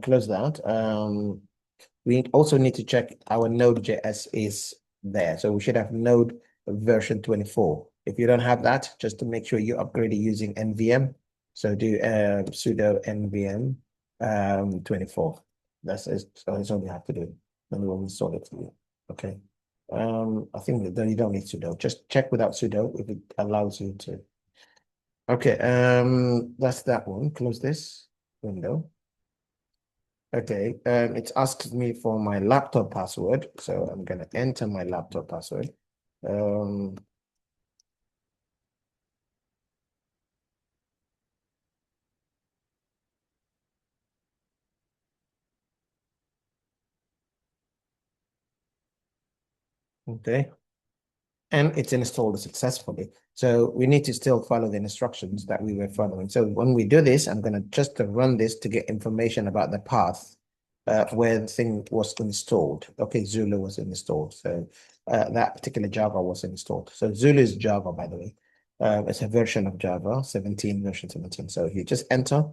close that. We also need to check our Node.js is there. So we should have Node version 24. If you don't have that, just to make sure you upgrade it using NVM. So do sudo NVM 24. That's all you have to do. Then we will install it for you. Okay. I think that you don't need sudo. Just check without sudo if it allows you to. Okay, that's that one. Close this window. Okay, it asks me for my laptop password, so I'm gonna enter my laptop password. Okay, and it's installed successfully. So we need to still follow the instructions that we were following. So when we do this, I'm gonna just run this to get information about the path where the thing was installed. Okay, Zulu was installed. So that particular Java was installed. So Zulu is Java, by the way. It's a version of Java, version 17. So you just enter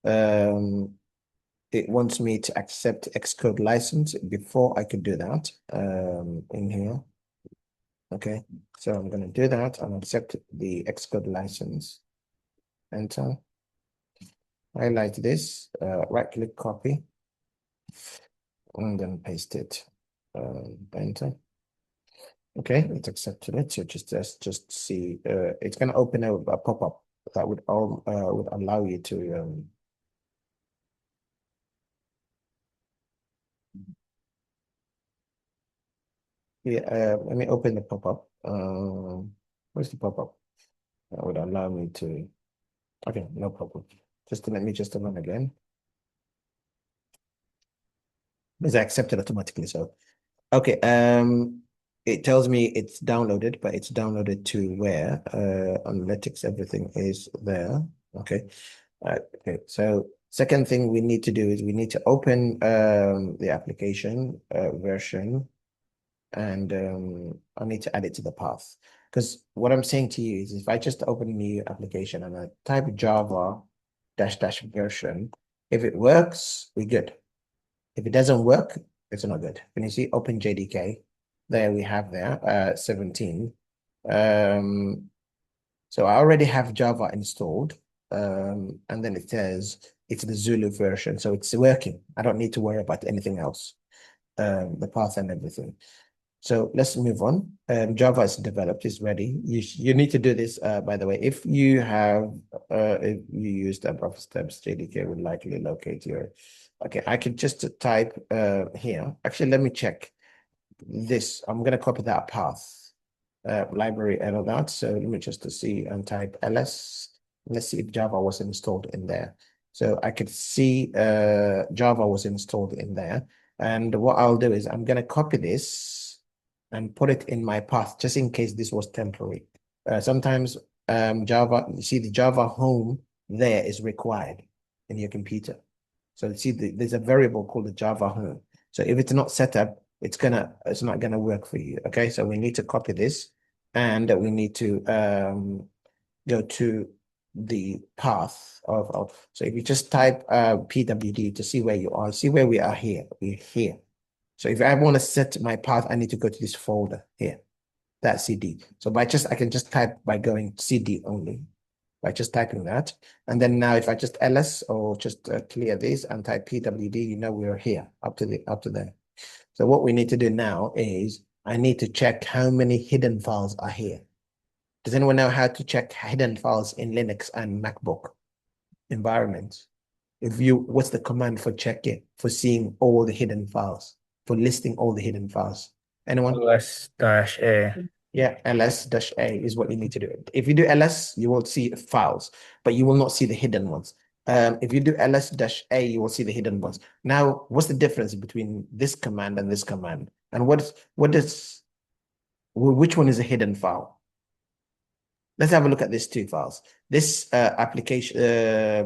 It wants me to accept Xcode license. Before I could do that, in here. Okay, so I'm going to do that and accept the Xcode license. Enter. Highlight this, right click, copy, and then paste it. Enter. Okay, it's accepted it. So just see, it's going to open a pop-up that would allow you to yeah, let me open the pop-up. Where's the pop-up? That would allow me to. Okay, no problem. Let me just run again. It's accepted automatically. So okay, it tells me it's downloaded, but it's downloaded to where? Analytics, everything is there. Okay. Okay, so second thing we need to do is we need to open the application version, and I need to add it to the path. Because what I'm saying to you is if I just open a new application and I type Java -- version, if it works, we're good. If it doesn't work, it's not good. When you see open JDK, there we have there 17. So I already have Java installed. And then it says it's the Zulu version, so it's working. I don't need to worry about anything else, the path and everything. So let's move on. Java is developed, is ready. You need to do this, by the way. If you use the buffer steps, JDK will likely locate your. Okay, I can just type here. Actually, let me check this. I'm gonna copy that path, library and all that. So let me just see and type ls. Let's see if Java was installed in there. So I could see Java was installed in there. And what I'll do is I'm gonna copy this and put it in my path just in case this was temporary. Sometimes Java, you see the Java home there is required in your computer. So you see there's a variable called the Java home. So if it's not set up, it's not gonna work for you. Okay, so we need to copy this, and we need to go to the path of. So if you just type pwd to see where you are, see where we are here. We're here. So if I want to set my path, I need to go to this folder here, that CD. So I can just type by going CD only, by just typing that. And then now if I just ls or just clear this and type pwd, you know we're here up to there. So what we need to do now is I need to check how many hidden files are here. Does anyone know how to check hidden files in Linux and MacBook environments? What's the command for checking, for seeing all the hidden files, for listing all the hidden files? Anyone? ls-a. Yeah, ls-a is what you need to do. If you do ls, you will see files, but you will not see the hidden ones. If you do ls-a, you will see the hidden ones. Now, what's the difference between this command and this command? And which one is a hidden file? Let's have a look at these two files. This application,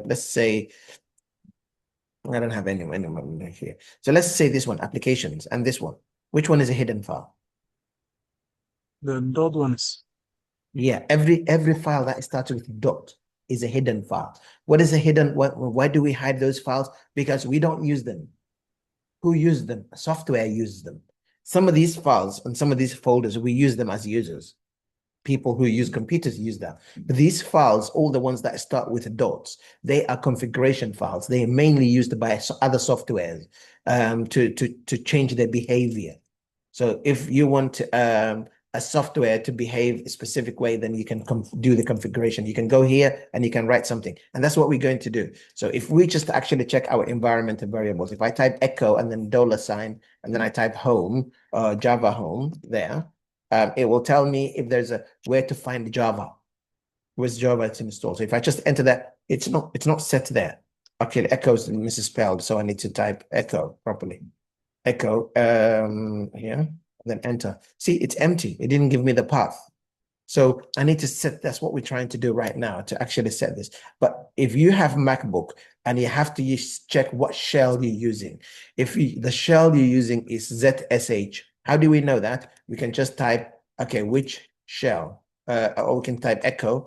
let's say, I don't have anyone here. So let's say this one, applications, and this one. Which one is a hidden file? The dot ones. Yeah, every file that starts with dot is a hidden file. What is a hidden? Why do we hide those files? Because we don't use them. Who uses them? Software uses them. Some of these files and some of these folders, we use them as users. People who use computers use that. But these files, all the ones that start with dots, they are configuration files. They are mainly used by other softwares to change their behavior. So if you want a software to behave a specific way, then you can do the configuration. You can go here and you can write something. And that's what we're going to do. So if we just actually check our environmental variables, if I type echo and then $, and then I type home, Java home there, it will tell me if there's where to find Java. Where's Java it's installed. So if I just enter that, it's not set there. Okay, the echo is misspelled, so I need to type echo properly. Echo here, then enter. See, it's empty. It didn't give me the path. So I need to set, that's what we're trying to do right now, to actually set this. But if you have MacBook and you have to check what shell you're using, the shell you're using is ZSH, how do we know that? We can just type, okay, which shell? Or we can type echo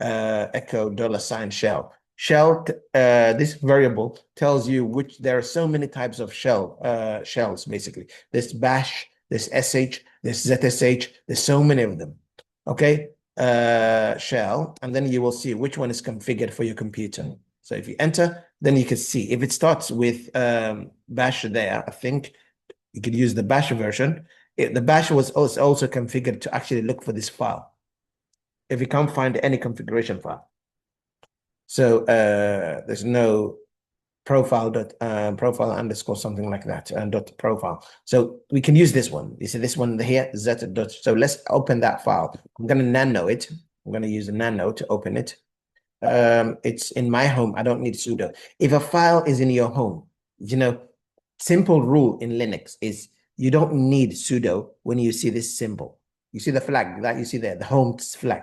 $shell. This variable tells you which there are so many types of shells, basically. There's bash, there's sh, there's zsh, there's so many of them. Okay, shell, and then you will see which one is configured for your computer. So if you enter, then you can see if it starts with bash there, I think you could use the bash version. The bash was also configured to actually look for this file if you can't find any configuration file. So there's no profile underscore something like that dot profile. So we can use this one. You see this one here, z dot. So let's open that file. I'm going to nano it. I'm going to use a nano to open it. It's in my home. I don't need sudo. If a file is in your home, simple rule in Linux is you don't need sudo when you see this symbol. You see the flag that you see there, the home flag.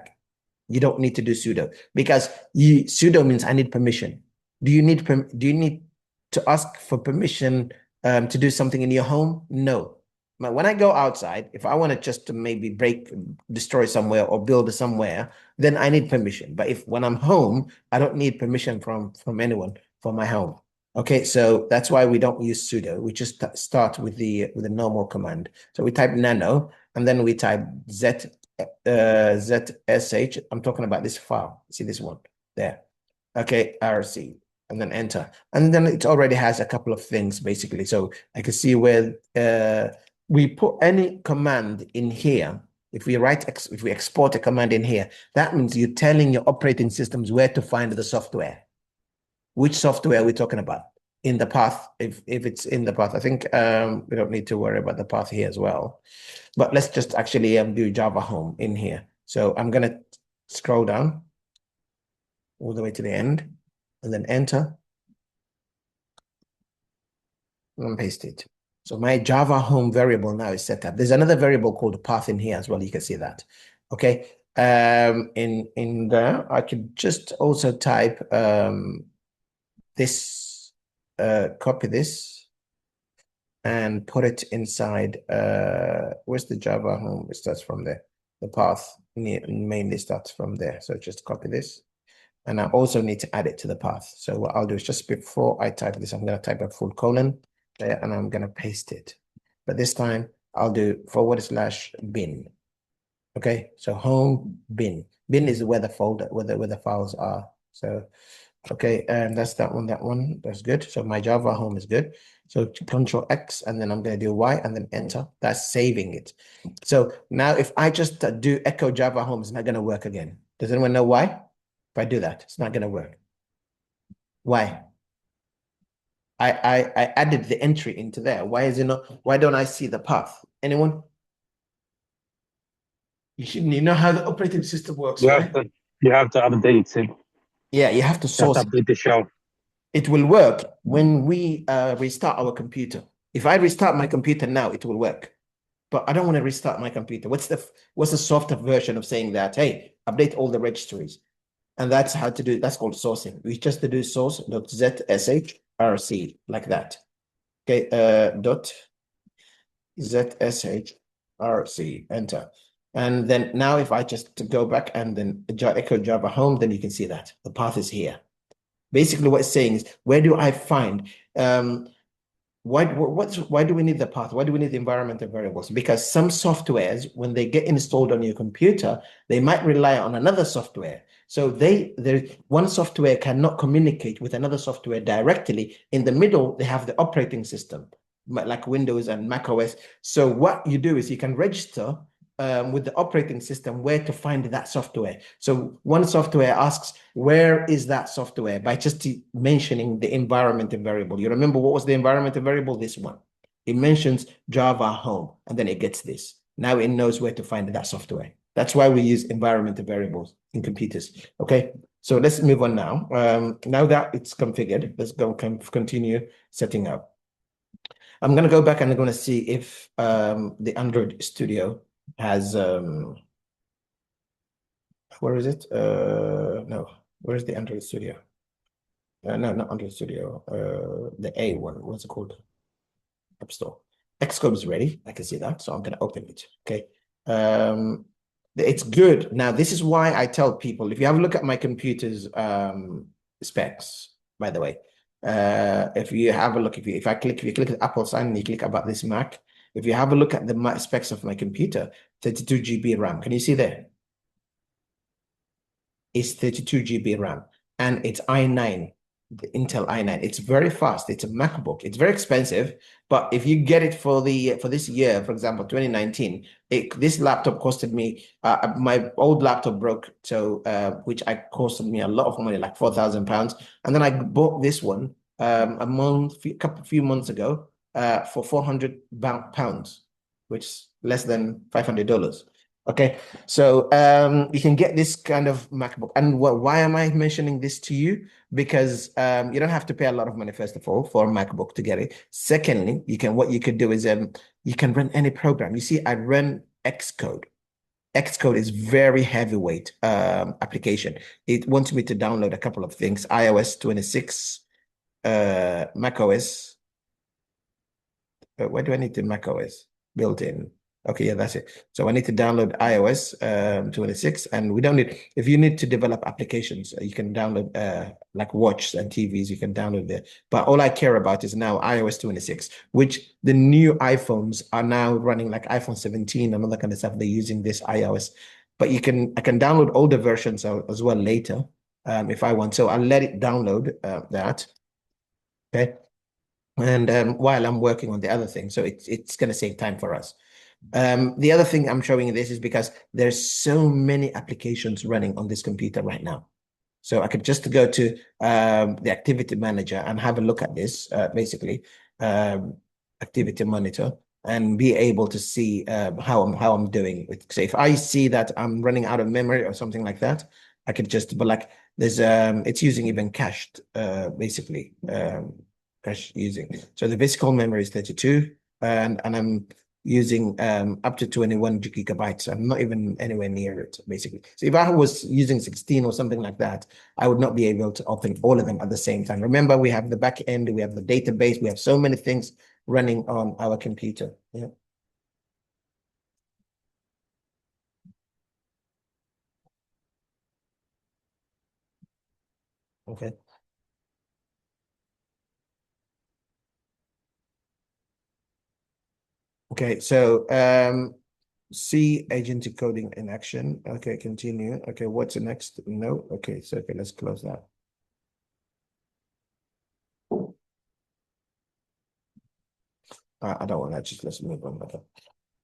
You don't need to do sudo because sudo means I need permission. Do you need to ask for permission to do something in your home? No. But when I go outside, if I want to just to maybe destroy somewhere or build somewhere, then I need permission. But when I'm home, I don't need permission from anyone for my home. Okay, so that's why we don't use sudo. We just start with the normal command. So we type nano, and then we type zsh. I'm talking about this file. See this one there. Okay, rc, and then enter, and then it already has a couple of things basically. So I can see where we put any command in here. If we export a command in here, that means you're telling your operating systems where to find the software. Which software are we talking about? In the path, if it's in the path, I think we don't need to worry about the path here as well. But let's just actually do Java home in here. So I'm going to scroll down all the way to the end and then enter and paste it. So my Java home variable now is set up. There's another variable called path in here as well. You can see that. Okay. In there, I could just also type this, copy this and put it inside. Where's the Java home? It starts from there. The path mainly starts from there. So just copy this. And I also need to add it to the path. So what I'll do is just before I type this, I'm going to type a full colon there and I'm going to paste it. But this time I'll do /bin. Okay, so home bin. Bin is where the folder, where the files are. So okay, and that's that one. That's good. So my Java home is good. So Control X, and then I'm going to do Y, and then enter. That's saving it. So now if I just do echo Java home, it's not going to work again. Does anyone know why? If I do that, it's not going to work. Why? I added the entry into there. Why is it not? Why don't I see the path? Anyone? You know how the operating system works, right? You have to update it. Yeah, you have to source it. Update the shell. It will work when we restart our computer. If I restart my computer now, it will work. But I don't want to restart my computer. What's the softer version of saying that? Hey, update all the registries. And that's how to do it. That's called sourcing. We just to do source.zshrc like that. Okay, .zshrc, enter. And then now if I just go back and then echo Java home, then you can see that the path is here. Basically what it's saying is, where do I find, why do we need the path? Why do we need the environmental variables? Because some softwares, when they get installed on your computer, they might rely on another software. So one software cannot communicate with another software directly. In the middle, they have the operating system, like Windows and Mac OS. So what you do is you can register with the operating system where to find that software. So one software asks, where is that software? By just mentioning the environmental variable. You remember what was the environmental variable? This one. It mentions Java home, and then it gets this. Now it knows where to find that software. That's why we use environmental variables in computers. Okay, so let's move on now. Now that it's configured, let's go continue setting up. I'm going to go back and I'm going to see if the Android Studio has where is it? No, where's the Android Studio? No, not Android Studio. The A one. What's it called? App Store. Xcode is ready. I can see that, so I'm going to open it. Okay. It's good. Now, this is why I tell people, if you have a look at my computer's specs, by the way. If you have a look, if you click the Apple sign and you click about this Mac, if you have a look at the specs of my computer, 32 GB RAM. Can you see there? It's 32 GB RAM and it's i9, the Intel i9. It's very fast. It's a MacBook. It's very expensive, but if you get it for this year, for example, 2019, this laptop costed me, my old laptop broke, so which costed me a lot of money, like £4,000, and then I bought this one a few months ago for £400, which is less than $500. Okay, so you can get this kind of MacBook. And why am I mentioning this to you? Because you don't have to pay a lot of money, first of all, for a MacBook to get it. Secondly, what you could do is you can run any program. You see, I run Xcode. Xcode is very heavyweight application. It wants me to download a couple of things: iOS 26, macOS. Where do I need the macOS built in? Okay, yeah, that's it. So I need to download iOS 26, and we don't need, if you need to develop applications, you can download like watches and TVs, you can download there. But all I care about is now iOS 26, which the new iPhones are now running, like iPhone 17 and all that kind of stuff. They're using this iOS, but I can download older versions as well later if I want. So I'll let it download that. Okay. And while I'm working on the other thing, so it's going to save time for us. The other thing I'm showing you this is because there's so many applications running on this computer right now. So I could just go to the activity manager and have a look at this, basically, activity monitor, and be able to see how I'm doing. So if I see that I'm running out of memory or something like that, I could just, but like there's it's using even cached, basically, cache using. So the physical memory is 32, and I'm using up to 21 gigabytes. I'm not even anywhere near it, basically. So if I was using 16 or something like that, I would not be able to open all of them at the same time. Remember, we have the back end, we have the database, we have so many things running on our computer. Yeah. Okay. Okay, so C agentic coding in action. Okay, continue. Okay, what's the next? No. Okay, so okay, let's close that. I don't want that. Just let's move on. Okay.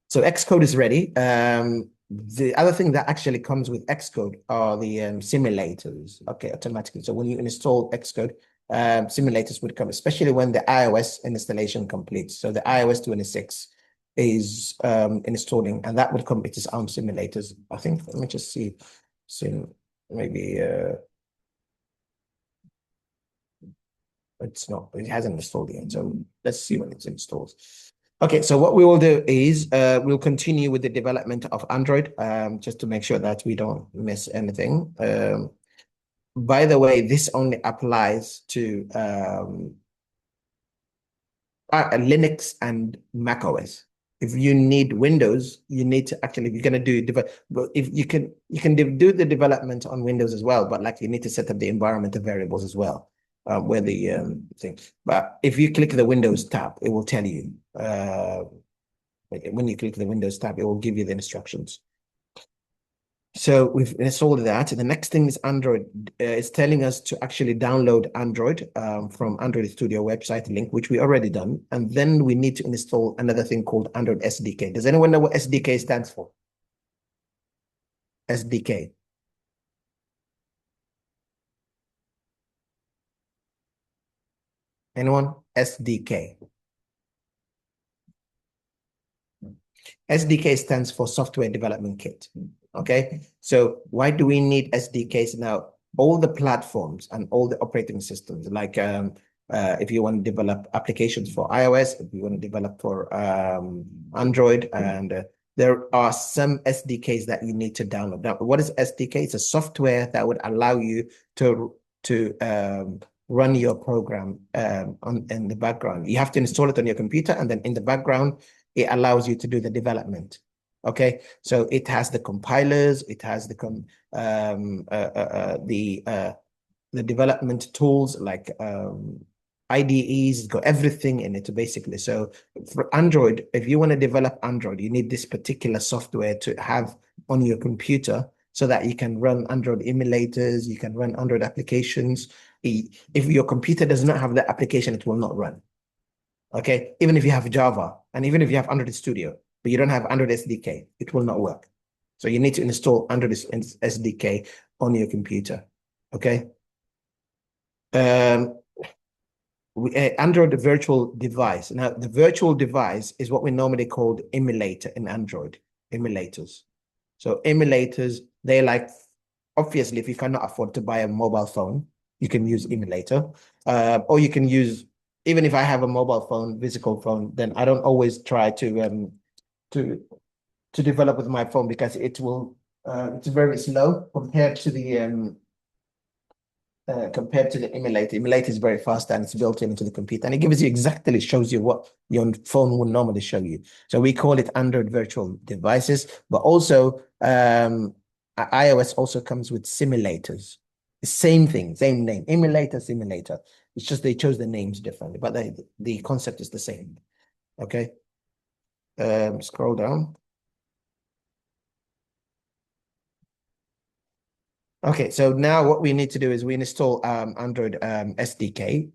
So Xcode is ready. The other thing that actually comes with Xcode are the simulators. Okay, automatically. So when you install Xcode, simulators would come, especially when the iOS installation completes. So the iOS 26 is installing, and that would come with its own simulators. I think, let me just see. So maybe it hasn't installed yet. So let's see when it's installed. Okay, so what we will do is we'll continue with the development of Android, just to make sure that we don't miss anything. By the way, this only applies to Linux and Mac OS. If you need Windows, you need to actually, if you're going to do, but if you can do the development on Windows as well, but like you need to set up the environmental variables as well, where the thing. But if you click the Windows tab, it will tell you. When you click the Windows tab, it will give you the instructions. So we've installed that. The next thing is Android. It's telling us to actually download Android from Android Studio website link, which we already done. And then we need to install another thing called Android SDK. Does anyone know what SDK stands for? SDK. Anyone? SDK. SDK stands for Software Development Kit. Okay, so why do we need SDKs now? All the platforms and all the operating systems, like if you want to develop applications for iOS, if you want to develop for Android, and there are some SDKs that you need to download. Now, what is SDK? It's a software that would allow you to run your program in the background. You have to install it on your computer, and then in the background, it allows you to do the development. Okay, so it has the compilers, it has the the development tools like IDEs, it's got everything in it basically. So for Android, if you want to develop Android, you need this particular software to have on your computer so that you can run Android emulators, you can run Android applications. If your computer does not have that application, it will not run. Okay, even if you have Java and even if you have Android Studio, but you don't have Android SDK, it will not work. So you need to install Android SDK on your computer. Okay. Android virtual device. Now, the virtual device is what we normally call emulator in Android, emulators. So emulators, they like, obviously, if you cannot afford to buy a mobile phone, you can use emulator, or you can use, even if I have a mobile phone, physical phone, then I don't always try to develop with my phone because it will, it's very slow compared to the emulator. Emulator is very fast and it's built into the computer, and it gives you exactly, shows you what your phone would normally show you. So we call it Android virtual devices, but also iOS also comes with simulators. Same thing, same name, emulator, simulator. It's just they chose the names differently, but the concept is the same. Okay. Scroll down. Okay, so now what we need to do is we install Android SDK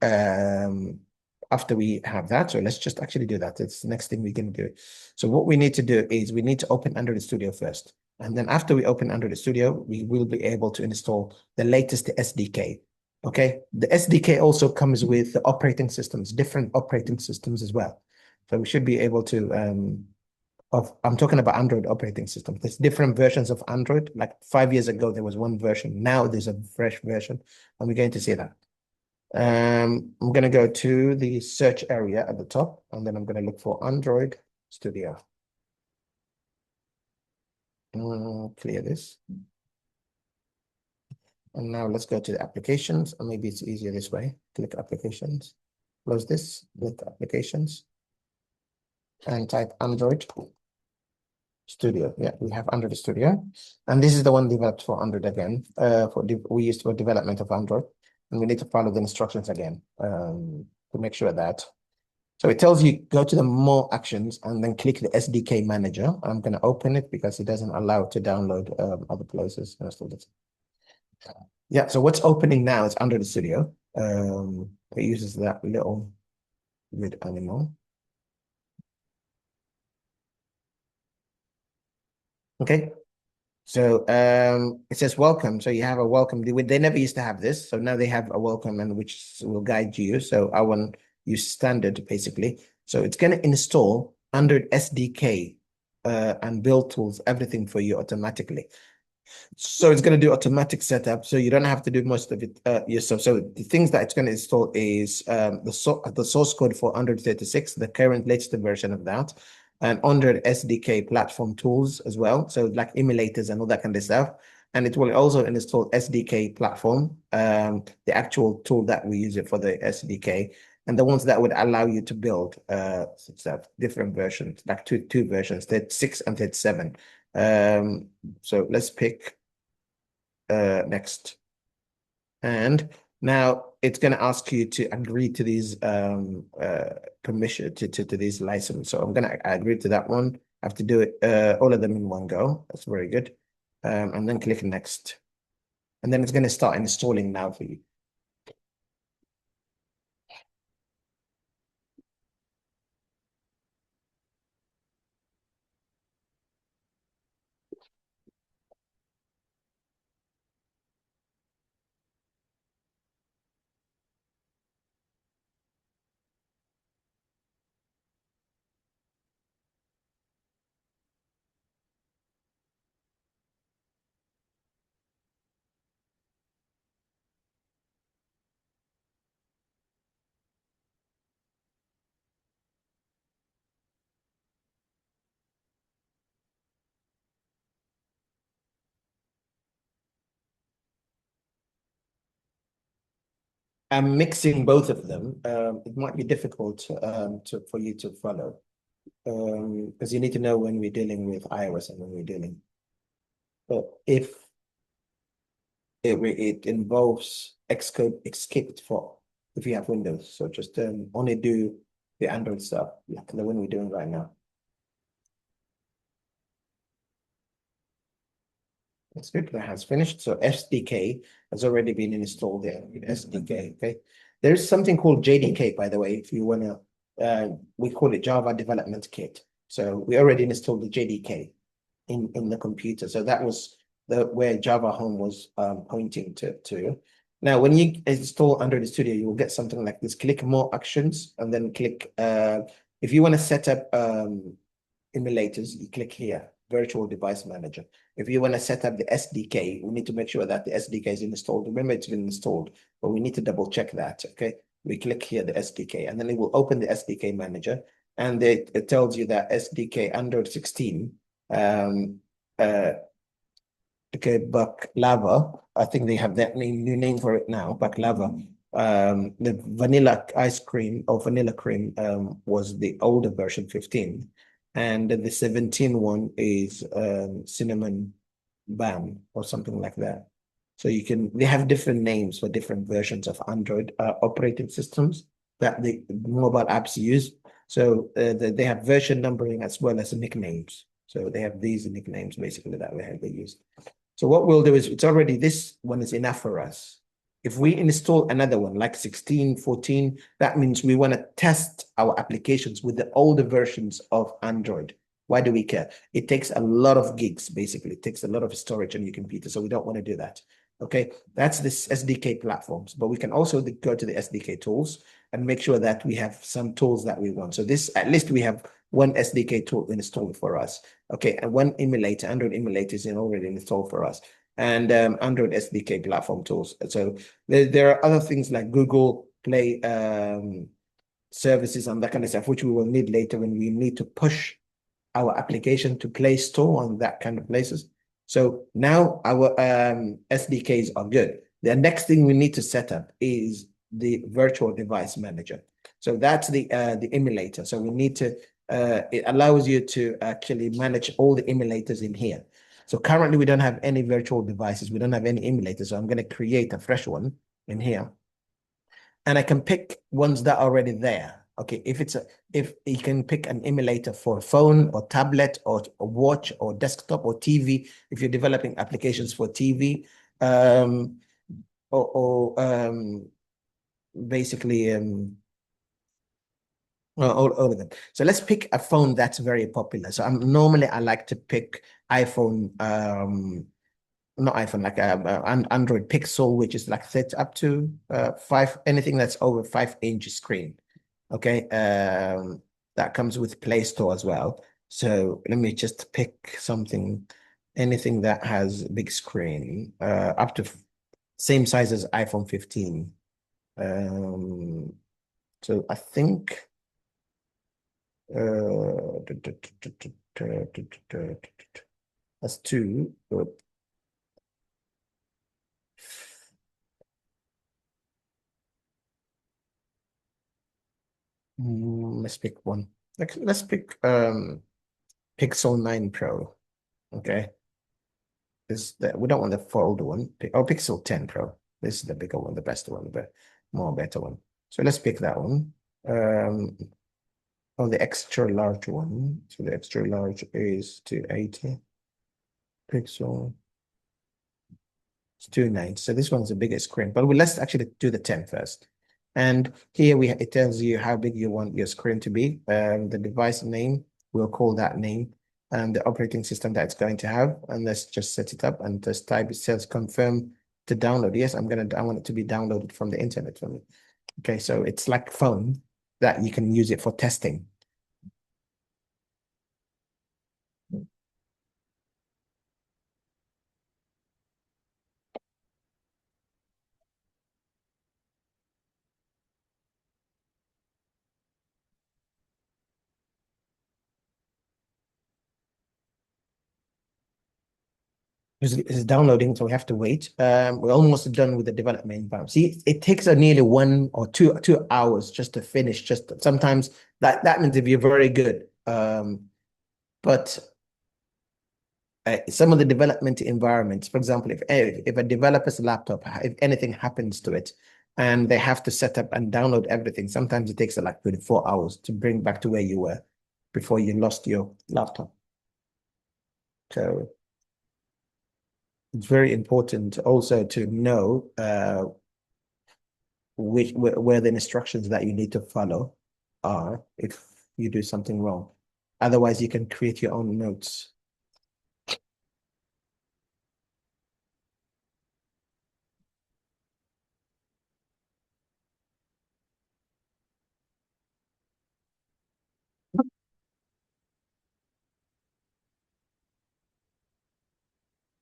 after we have that. So let's just actually do that. It's the next thing we're going to do. So what we need to do is we need to open Android Studio first. And then after we open Android Studio, we will be able to install the latest SDK. Okay, the SDK also comes with the operating systems, different operating systems as well. So we should be able to I'm talking about Android operating system. There's different versions of Android. Like 5 years ago, there was one version. Now there's a fresh version, and we're going to see that. I'm going to go to the search area at the top, and then I'm going to look for Android Studio. Clear this. And now let's go to the applications, or maybe it's easier this way. Click applications, close this, click applications, and type Android Studio. Yeah, we have Android Studio, and this is the one developed for Android again. We used for development of Android, and we need to follow the instructions again to make sure that. So it tells you go to the more actions and then click the SDK manager. I'm going to open it because it doesn't allow to download other places. Yeah. So what's opening now is Android Studio. It uses that little red animal. Okay, so it says welcome. So you have a welcome. They never used to have this, so now they have a welcome, and which will guide you. So I want you standard basically. So it's going to install Android SDK and build tools, everything for you automatically. So it's going to do automatic setup, so you don't have to do most of it yourself. So the things that it's going to install is the source code for Android 36, the current latest version of that, and Android SDK platform tools as well. So like emulators and all that kind of stuff. And it will also install SDK platform, the actual tool that we use it for the SDK, and the ones that would allow you to build different versions, like two versions, 36 and 37. So let's pick next. And now it's going to ask you to agree to these permission to these licenses. So I'm going to agree to that one. I have to do it all of them in one go. That's very good. And then click next. And then it's going to start installing now for you. I'm mixing both of them. It might be difficult for you to follow because you need to know when we're dealing with iOS and when we're dealing. But if it involves Xcode escaped for if you have Windows. So just only do the Android stuff, like the one we're doing right now. That's good. That has finished. So SDK has already been installed there. SDK. Okay. There's something called JDK, by the way, if you want to, we call it Java Development Kit. So we already installed the JDK in the computer. So that was where Java Home was pointing to. Now, when you install Android Studio, you will get something like this. Click More Actions, and then click, if you want to set up emulators, you click here, Virtual Device Manager. If you want to set up the SDK, we need to make sure that the SDK is installed. Remember, it's been installed, but we need to double check that, okay? We click here, the SDK, and then it will open the SDK Manager, and it tells you that SDK Android 16, okay, Baklava, I think they have that new name for it now, Baklava. The vanilla ice cream or vanilla cream was the older version 15. And the 17 one is cinnamon bam or something like that. So they have different names for different versions of Android operating systems that the mobile apps use. So they have version numbering as well as nicknames. So they have these nicknames basically that they use. So what we'll do is this one is enough for us. If we install another one like 16, 14, that means we want to test our applications with the older versions of Android. Why do we care? It takes a lot of gigs, basically. It takes a lot of storage on your computer, so we don't want to do that. Okay, that's this SDK platforms, but we can also go to the SDK tools and make sure that we have some tools that we want. So this, at least we have one SDK tool installed for us. Okay, and one emulator, Android emulator is already installed for us. And Android SDK platform tools. So there are other things like Google Play services and that kind of stuff, which we will need later when we need to push our application to Play Store and that kind of places. So now our SDKs are good. The next thing we need to set up is the virtual device manager. So that's the emulator. So we need to, it allows you to actually manage all the emulators in here. So currently we don't have any virtual devices. We don't have any emulators. So I'm going to create a fresh one in here. And I can pick ones that are already there. Okay, if you can pick an emulator for phone or tablet or watch or desktop or TV, if you're developing applications for TV, basically all of them. So let's pick a phone that's very popular. So normally I like to pick iPhone, not iPhone, like an Android Pixel, which is like set up to 5, anything that's over 5-inch screen. Okay, that comes with Play Store as well. So let me just pick something, anything that has a big screen, up to same size as iPhone 15. So I think that's 2. Let's pick one. Let's pick Pixel 9 Pro. Okay. We don't want the fold one. Pixel 10 Pro. This is the bigger one, the best one, the better one. So let's pick that one. The extra large one. So the extra large is 280 pixel. It's 290. So this one's the biggest screen, but let's actually do the 10 first. And here it tells you how big you want your screen to be. The device name, we'll call that name, and the operating system that it's going to have. And let's just set it up and just type, it says confirm to download. Yes, I want it to be downloaded from the internet for me. Okay, so it's like phone that you can use it for testing. It's downloading, so we have to wait. We're almost done with the development environment. See, it takes nearly 1 or 2 hours just to finish. Just sometimes that means if you're very good. But some of the development environments, for example, if a developer's laptop, if anything happens to it, and they have to set up and download everything, sometimes it takes like 24 hours to bring back to where you were before you lost your laptop. So it's very important also to know where the instructions that you need to follow are if you do something wrong. Otherwise, you can create your own notes.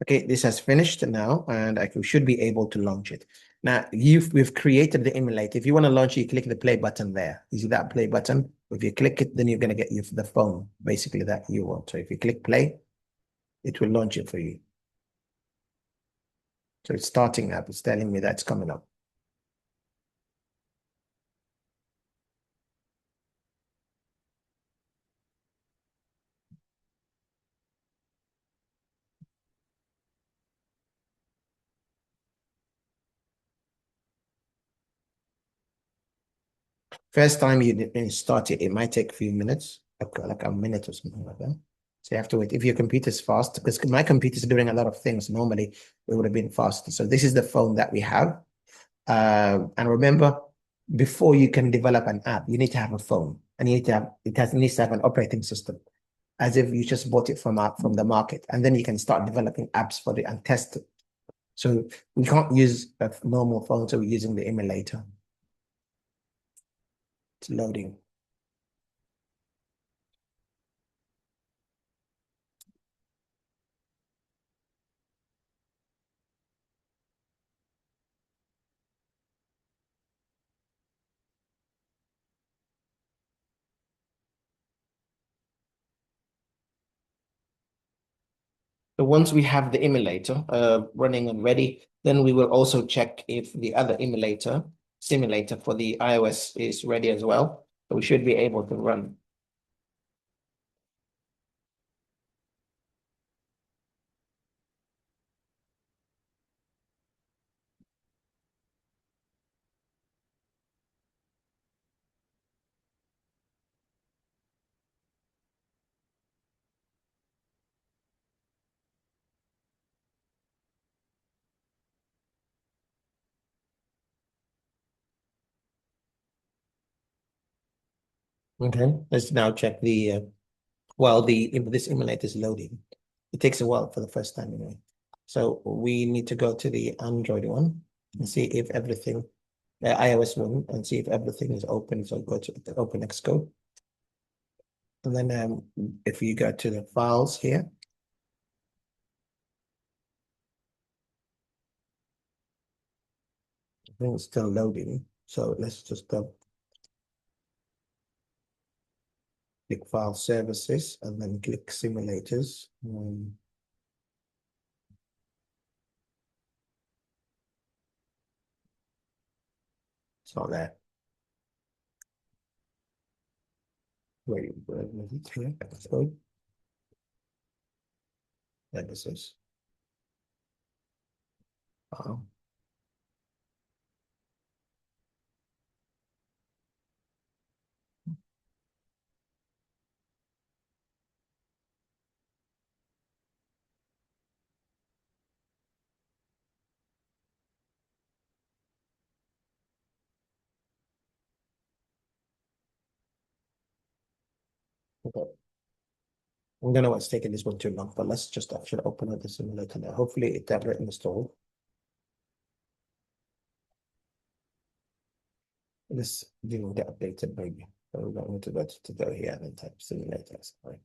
Okay, this has finished now, and we should be able to launch it. Now, we've created the emulator. If you want to launch it, you click the play button there. You see that play button? If you click it, then you're going to get the phone, basically, that you want. So if you click play, it will launch it for you. So it's starting up. It's telling me that's coming up. First time you start it, it might take a few minutes, like a minute or something like that. So you have to wait. If your computer's fast, because my computer's doing a lot of things, normally it would have been faster. So this is the phone that we have. And remember, before you can develop an app, you need to have a phone, and you need to have needs to have an operating system, as if you just bought it from the market, and then you can start developing apps for it and test it. So we can't use a normal phone, so we're using the emulator. It's loading. So once we have the emulator running and ready, then we will also check if the other simulator for the iOS is ready as well. So we should be able to run. Okay, let's now check while this emulator is loading. It takes a while for the first time anyway. So we need to go to the Android one and see if everything, iOS one, and see if everything is open. So go to the Open Xcode. And then if you go to the files here, I think it's still loading. So let's just go click File Services and then click Simulators. It's not there. Wait, where was it here? Xcode. There this is. Okay. I don't know what's taking this one too long, but let's just actually open up the simulator now. Hopefully it got installed. This didn't get updated, maybe. So we're going to go here and type simulator. Sorry.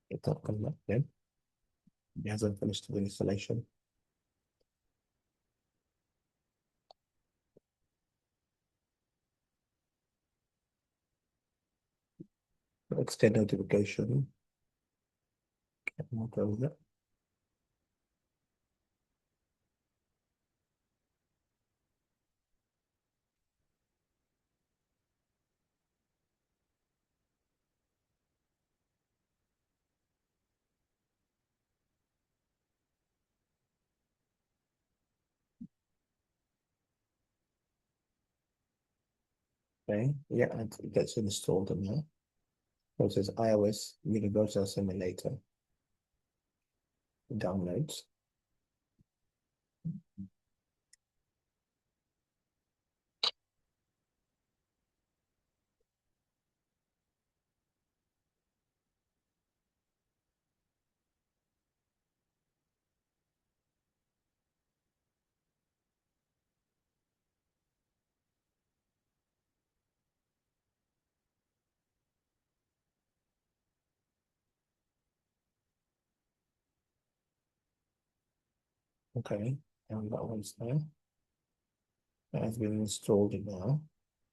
It's not coming up then. It hasn't finished the installation. Extend notification. What was it? Okay, yeah, it gets installed in there. So it says iOS Universal Simulator. Downloads. Okay, and that one's there. That has been installed now.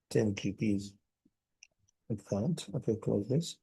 10 GBs with that. Okay, close this.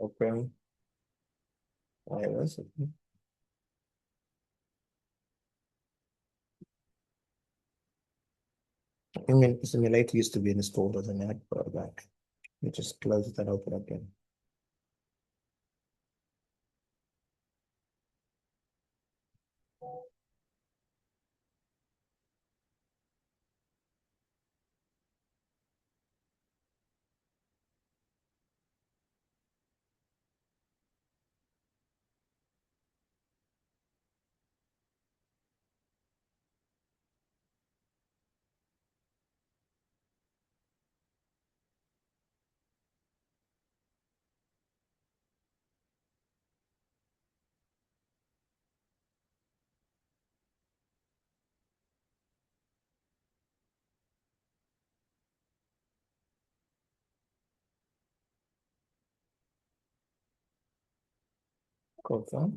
Open iOS. I mean, simulator used to be installed as an app, but like, you just close it and open again. Close that.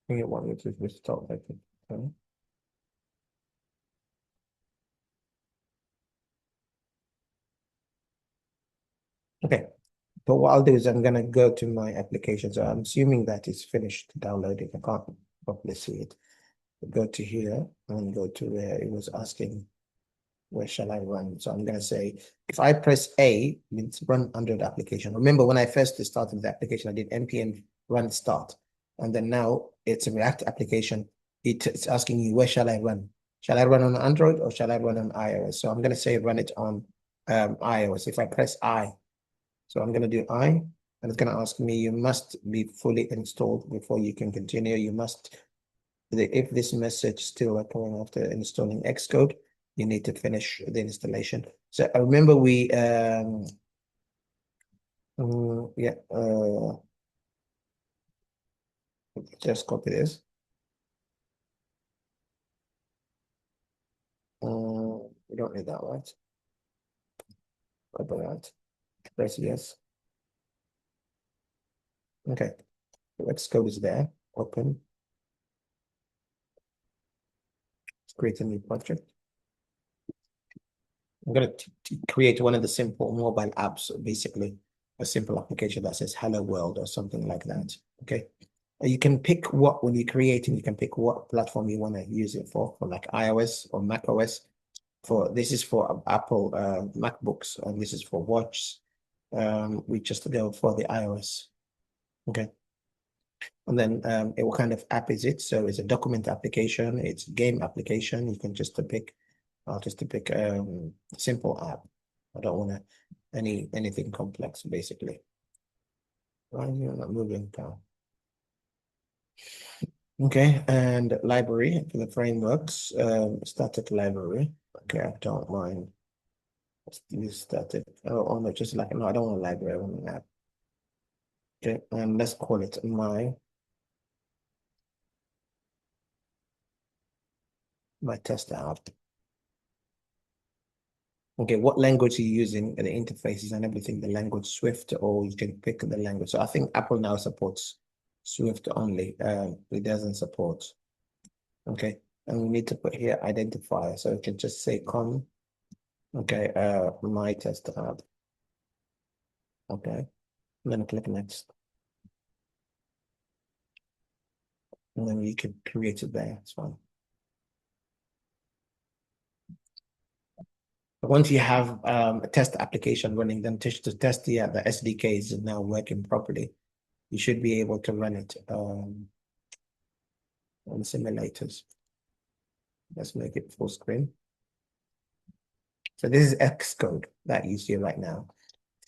And you want me to restart like it. Okay. Okay. But what I'll do is I'm gonna go to my application. So I'm assuming that it's finished downloading. I can't properly see it. Go to here and go to where it was asking, where shall I run? So I'm gonna say, if I press A, means run under the application. Remember when I first started the application, I did npm run start. And then now it's a React application. It's asking you, where shall I run? Shall I run on Android or shall I run on iOS? So I'm gonna say run it on iOS. If I press I, so I'm gonna do I, and it's gonna ask me, you must be fully installed before you can continue. You must, if this message still appearing after installing Xcode, you need to finish the installation. So I remember we just copy this. We don't need that, right? Copy that. Press yes. Okay. Xcode is there. Open. Let's create a new project. I'm going to create one of the simple mobile apps, basically a simple application that says hello world or something like that. Okay. You can pick what, when you're creating, you can pick what platform you want to use it for like iOS or Mac OS. This is for Apple MacBooks, and this is for watch. We just go for the iOS. Okay. And then what kind of app is it? So it's a document application, it's a game application. You can just pick, I'll just pick simple app. I don't want anything complex, basically. Why are you not moving down? Okay, and library for the frameworks, static library. Okay, I don't mind. Let's use static. Oh no, just like, no, I don't want a library, I want an app. Okay, and let's call it my test app. Okay, what language are you using, the interfaces and everything, the language Swift, or you can pick the language. So I think Apple now supports Swift only. It doesn't support. Okay, and we need to put here identifier. So we can just say con. Okay, my test app. Okay, and then click next. And then you can create it there. It's fine. Once you have a test application running, then to test the SDK is now working properly, you should be able to run it on simulators. Let's make it full screen. So this is Xcode that you see right now.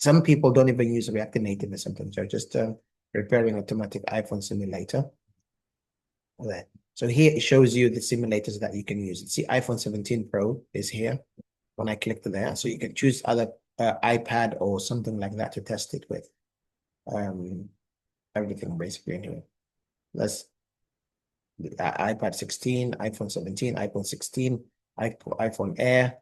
Some people don't even use React Native or something. So just preparing automatic iPhone simulator. There. So here it shows you the simulators that you can use. See, iPhone 17 Pro is here. When I click there, so you can choose other iPad or something like that to test it with. Everything basically in here. That's the iPad 16, iPhone 17, iPhone 16, iPhone Air.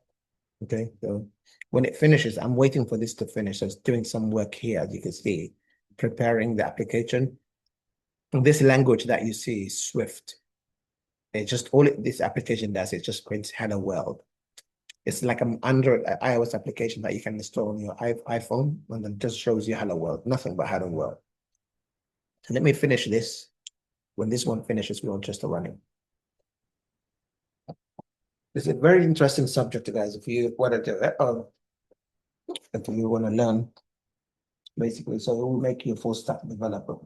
Okay, so when it finishes, I'm waiting for this to finish. So it's doing some work here, as you can see, preparing the application. And this language that you see is Swift. It's just this application does, it just prints hello world. It's like an Android iOS application that you can install on your iPhone, and then just shows you hello world, nothing but hello world. So let me finish this. When this one finishes, we'll just running. It's a very interesting subject, guys. If you want to do it, if you want to learn, basically, so it will make you a full stack developer.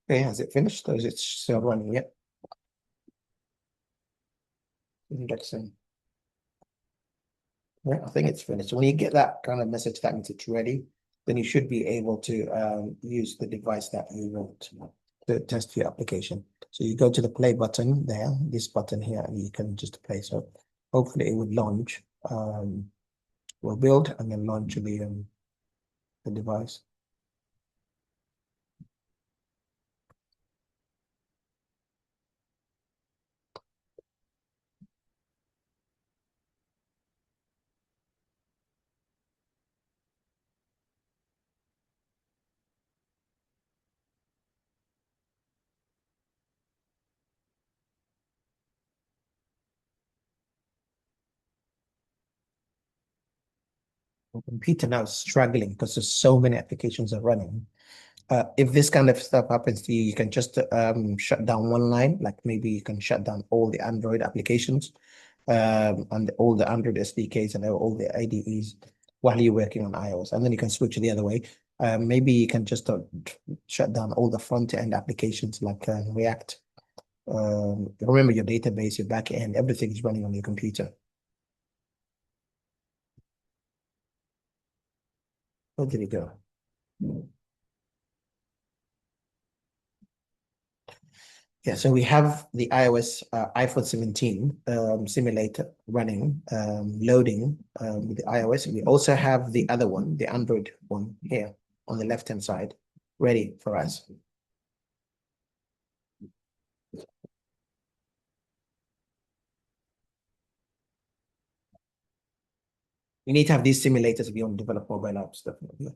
Okay, has it finished or is it still running yet? Indexing. Yeah, I think it's finished. So when you get that kind of message that means it's ready, then you should be able to use the device that you want to test your application. So you go to the play button there, this button here, and you can just play. So hopefully it would launch. We'll build and then launch the device. My computer now is struggling because there's so many applications are running. If this kind of stuff happens to you, you can just shut down one line, like maybe you can shut down all the Android applications and all the Android SDKs and all the IDEs while you're working on iOS, and then you can switch the other way. Maybe you can just shut down all the front-end applications like React. Remember your database, your back-end, everything is running on your computer. Where did it go? Yeah, so we have the iOS iPhone 17 simulator running, loading with the iOS. We also have the other one, the Android one here on the left-hand side, ready for us. You need to have these simulators if you want to develop mobile apps, definitely.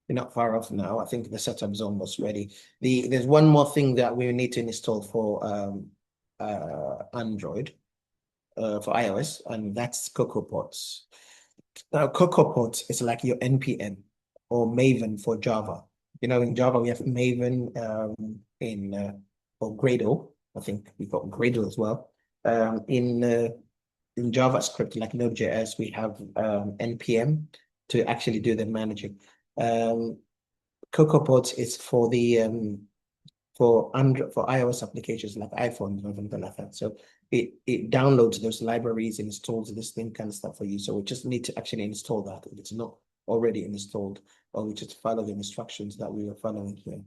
You're not far off now. I think the setup is almost ready. There's one more thing that we need to install for Android, for iOS, and that's CocoaPods. Now, CocoaPods is like your NPM or Maven for Java. You know, in Java we have Maven or Gradle. I think we got Gradle as well. In JavaScript, like Node.js, we have NPM to actually do the managing. CocoaPods is for the for Android, for iOS applications like iPhone or something like that. So it downloads those libraries and installs this thing kind of stuff for you. So we just need to actually install that if it's not already installed, or we just follow the instructions that we were following here.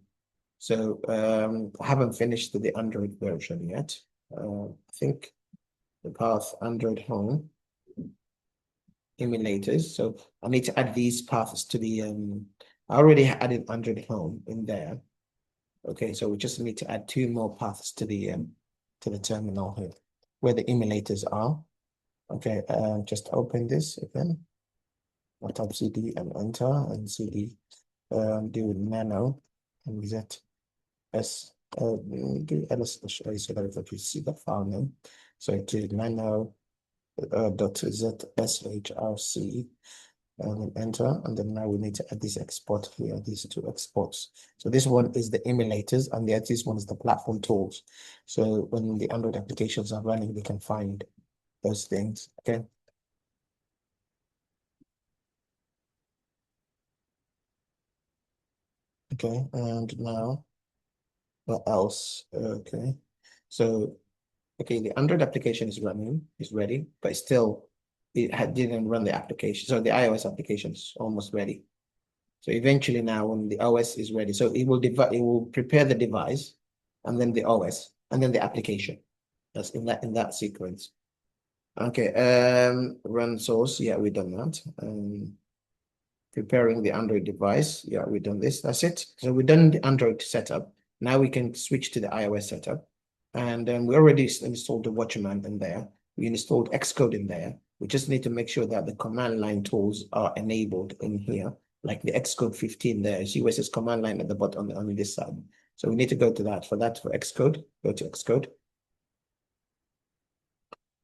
So I haven't finished the Android version yet. I think the path Android home emulators. So I need to add these paths to the I already added Android home in there. Okay, so we just need to add 2 more paths to the terminal here where the emulators are. Okay, just open this again. I'll type cd and enter, and cd do nano and z s do ls so that you see the file name. So to nano dot zshrc and then enter, and then now we need to add this export here, these 2 exports. So this one is the emulators, and this one is the platform tools. So when the Android applications are running, they can find those things. Okay. Okay, and now what else? Okay, so okay, the Android application is running, is ready, but still didn't run the application. So the iOS application is almost ready. So eventually now when the OS is ready, so it will prepare the device and then the OS and then the application. That's in that sequence. Okay, run source, yeah, we've done that. Preparing the Android device, yeah, we've done this, that's it. So we've done the Android setup. Now we can switch to the iOS setup. And we already installed the Watchman in there. We installed Xcode in there. We just need to make sure that the command line tools are enabled in here, like the Xcode 15 there. You see where it says command line at the bottom on this side. So we need to go to that. For that, for Xcode, go to Xcode.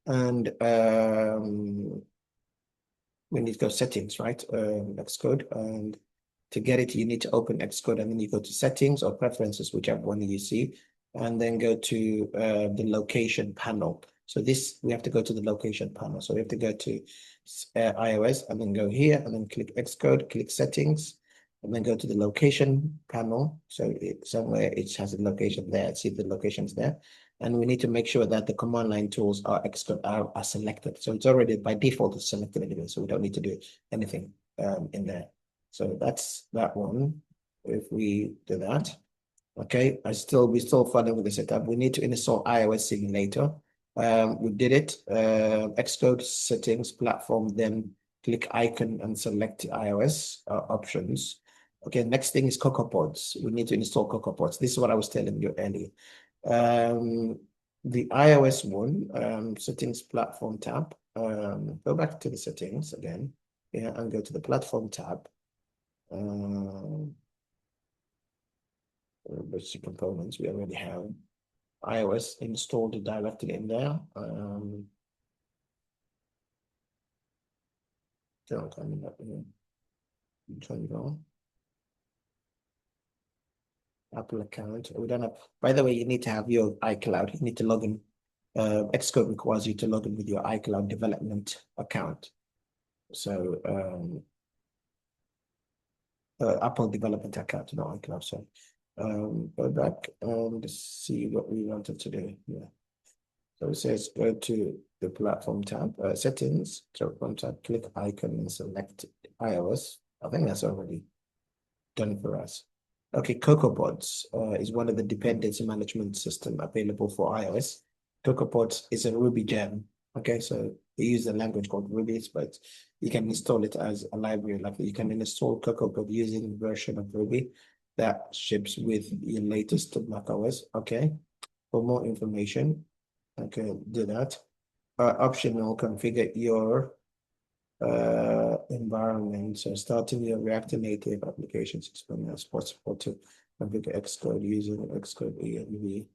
And we need to go settings, right? Xcode. And to get it, you need to open Xcode, and then you go to settings or preferences, whichever one you see, and then go to the location panel. So this, we have to go to the location panel. So we have to go to iOS and then go here and then click Xcode, click settings, and then go to the location panel. So somewhere it has a location there. See the locations there. And we need to make sure that the command line tools are selected. So it's already by default it's selected anyway, so we don't need to do anything in there. So that's that one. If we do that, okay, we still following with the setup. We need to install iOS simulator. We did it. Xcode settings platform, then click icon and select iOS options. Okay, next thing is CocoaPods. We need to install CocoaPods. This is what I was telling you earlier. The iOS one, settings platform tab. Go back to the settings again, yeah, and go to the platform tab. Basic components we already have. iOS installed directly in there. Don't tell me that here. Turn it on. Apple account. We don't have, by the way, you need to have your iCloud. You need to log in. Xcode requires you to log in with your iCloud development account. So Apple development account, not iCloud. So go back and see what we wanted to do. Yeah. So it says go to the platform tab, settings, platform tab, click icon and select iOS. I think that's already done for us. Okay, CocoaPods is one of the dependency management system available for iOS. CocoaPods is a Ruby gem. Okay, so they use a language called Ruby, but you can install it as a library. Like you can install CocoaPod using a version of Ruby that ships with your latest macOS. Okay, for more information, okay, do that. Optional, configure your environment. So starting your React Native applications as possible to configure Xcode using Xcode env.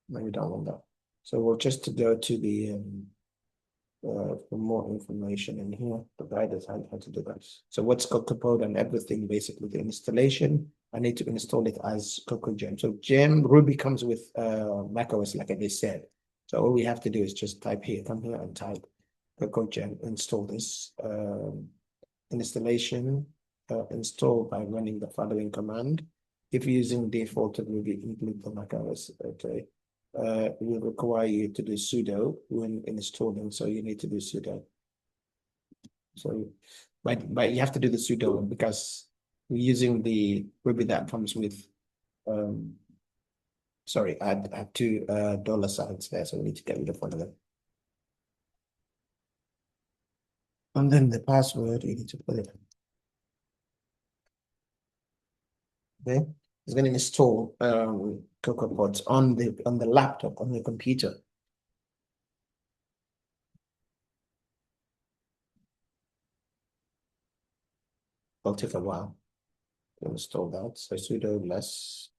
No, we don't want that. So we'll just go to the for more information in here, the guidance on how to do that. So what's CocoaPod and everything, basically the installation. I need to install it as CocoaGem. So Gem Ruby comes with macOS, like I just said. So all we have to do is just type here, come here and type CocoaGem, install this installation, install by running the following command. if you're using default and maybe include the macOS, okay, it will require you to do sudo when installing, so you need to do sudo. So, but you have to do the sudo one because we're using the Ruby that comes with, sorry, I have two dollar signs there, so we need to get rid of one of them. And then the password, you need to put it. Okay, it's going to install CocoaPods on the laptop, on the computer. It'll take a while to install that. So sudo less.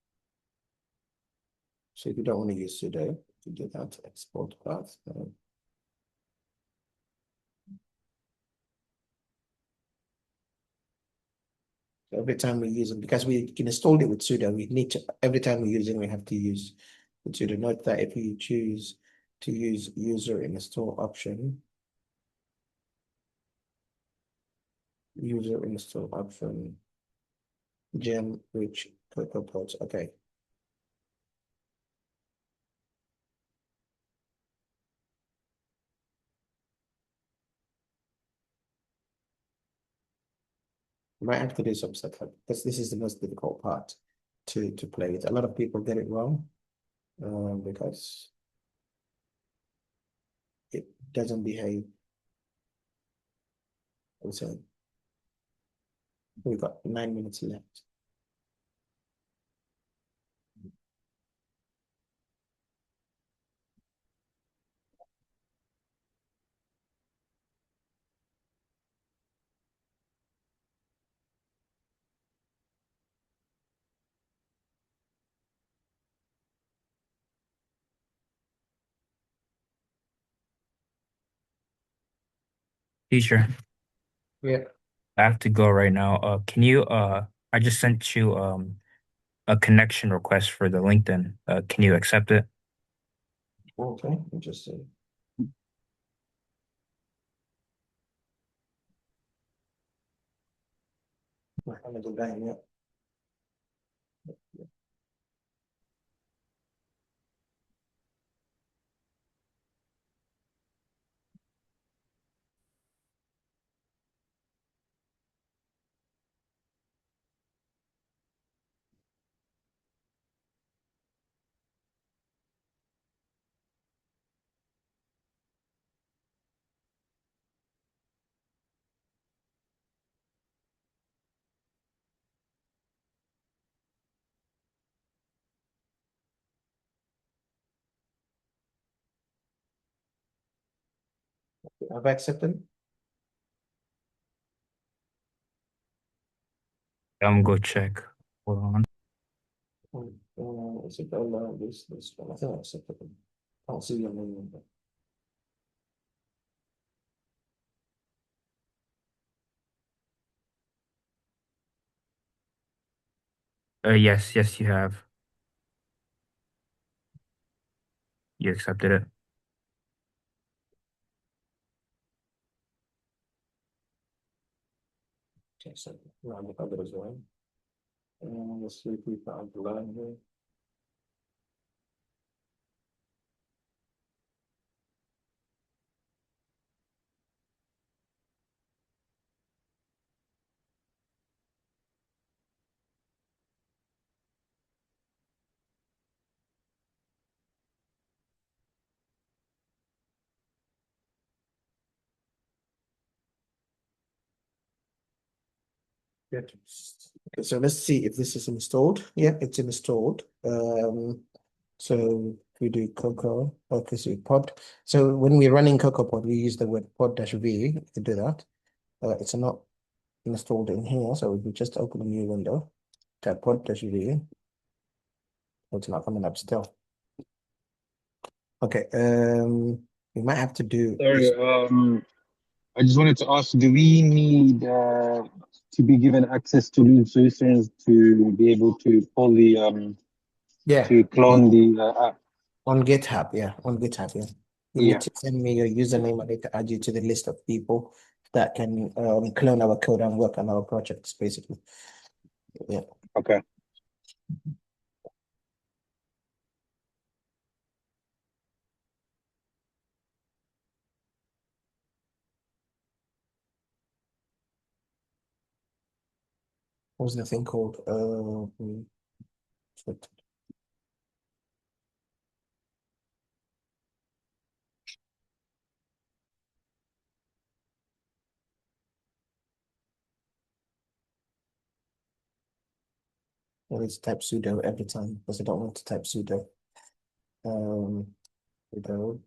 So if you don't want to use sudo, you do that, export path. Every time we use it, because we can install it with sudo, we need to, every time we're using, we have to use with sudo. Note that if you choose to use user install option, gem rich CocoaPods. Okay. You might have to do some stuff like this. This is the most difficult part to play it. A lot of people get it wrong because it doesn't behave. So we've got 9 minutes left. Teacher, Yeah. I have to go right now. Can you I just sent you a connection request for the LinkedIn. Can you accept it? Okay, interesting. I'm gonna go down, yeah. Have I accepted? I'm gonna go check. Hold on. Is it this one? I think I accepted it. I'll see your name. Yes, you have. You accepted it. Okay, so round the other as well. And let's see if we found the line here. Good. Okay, so let's see if this is installed. Yeah, it's installed. So we do Cocoa, okay, so pod. So when we're running CocoaPod, we use the word pod-v to do that. It's not installed in here, so we just open a new window, type pod-v. It's not coming up still. Okay, we might have to do Sorry, this. I just wanted to ask, do we need to be given access to root solutions to be able to pull the Yeah, to clone the app? on GitHub, yeah, on GitHub, yeah. You Yeah. need to send me your username. I need to add you to the list of people that can clone our code and work on our projects, basically. Yeah. Okay. What's the thing called? Always type sudo every time because I don't want to type sudo. Sudo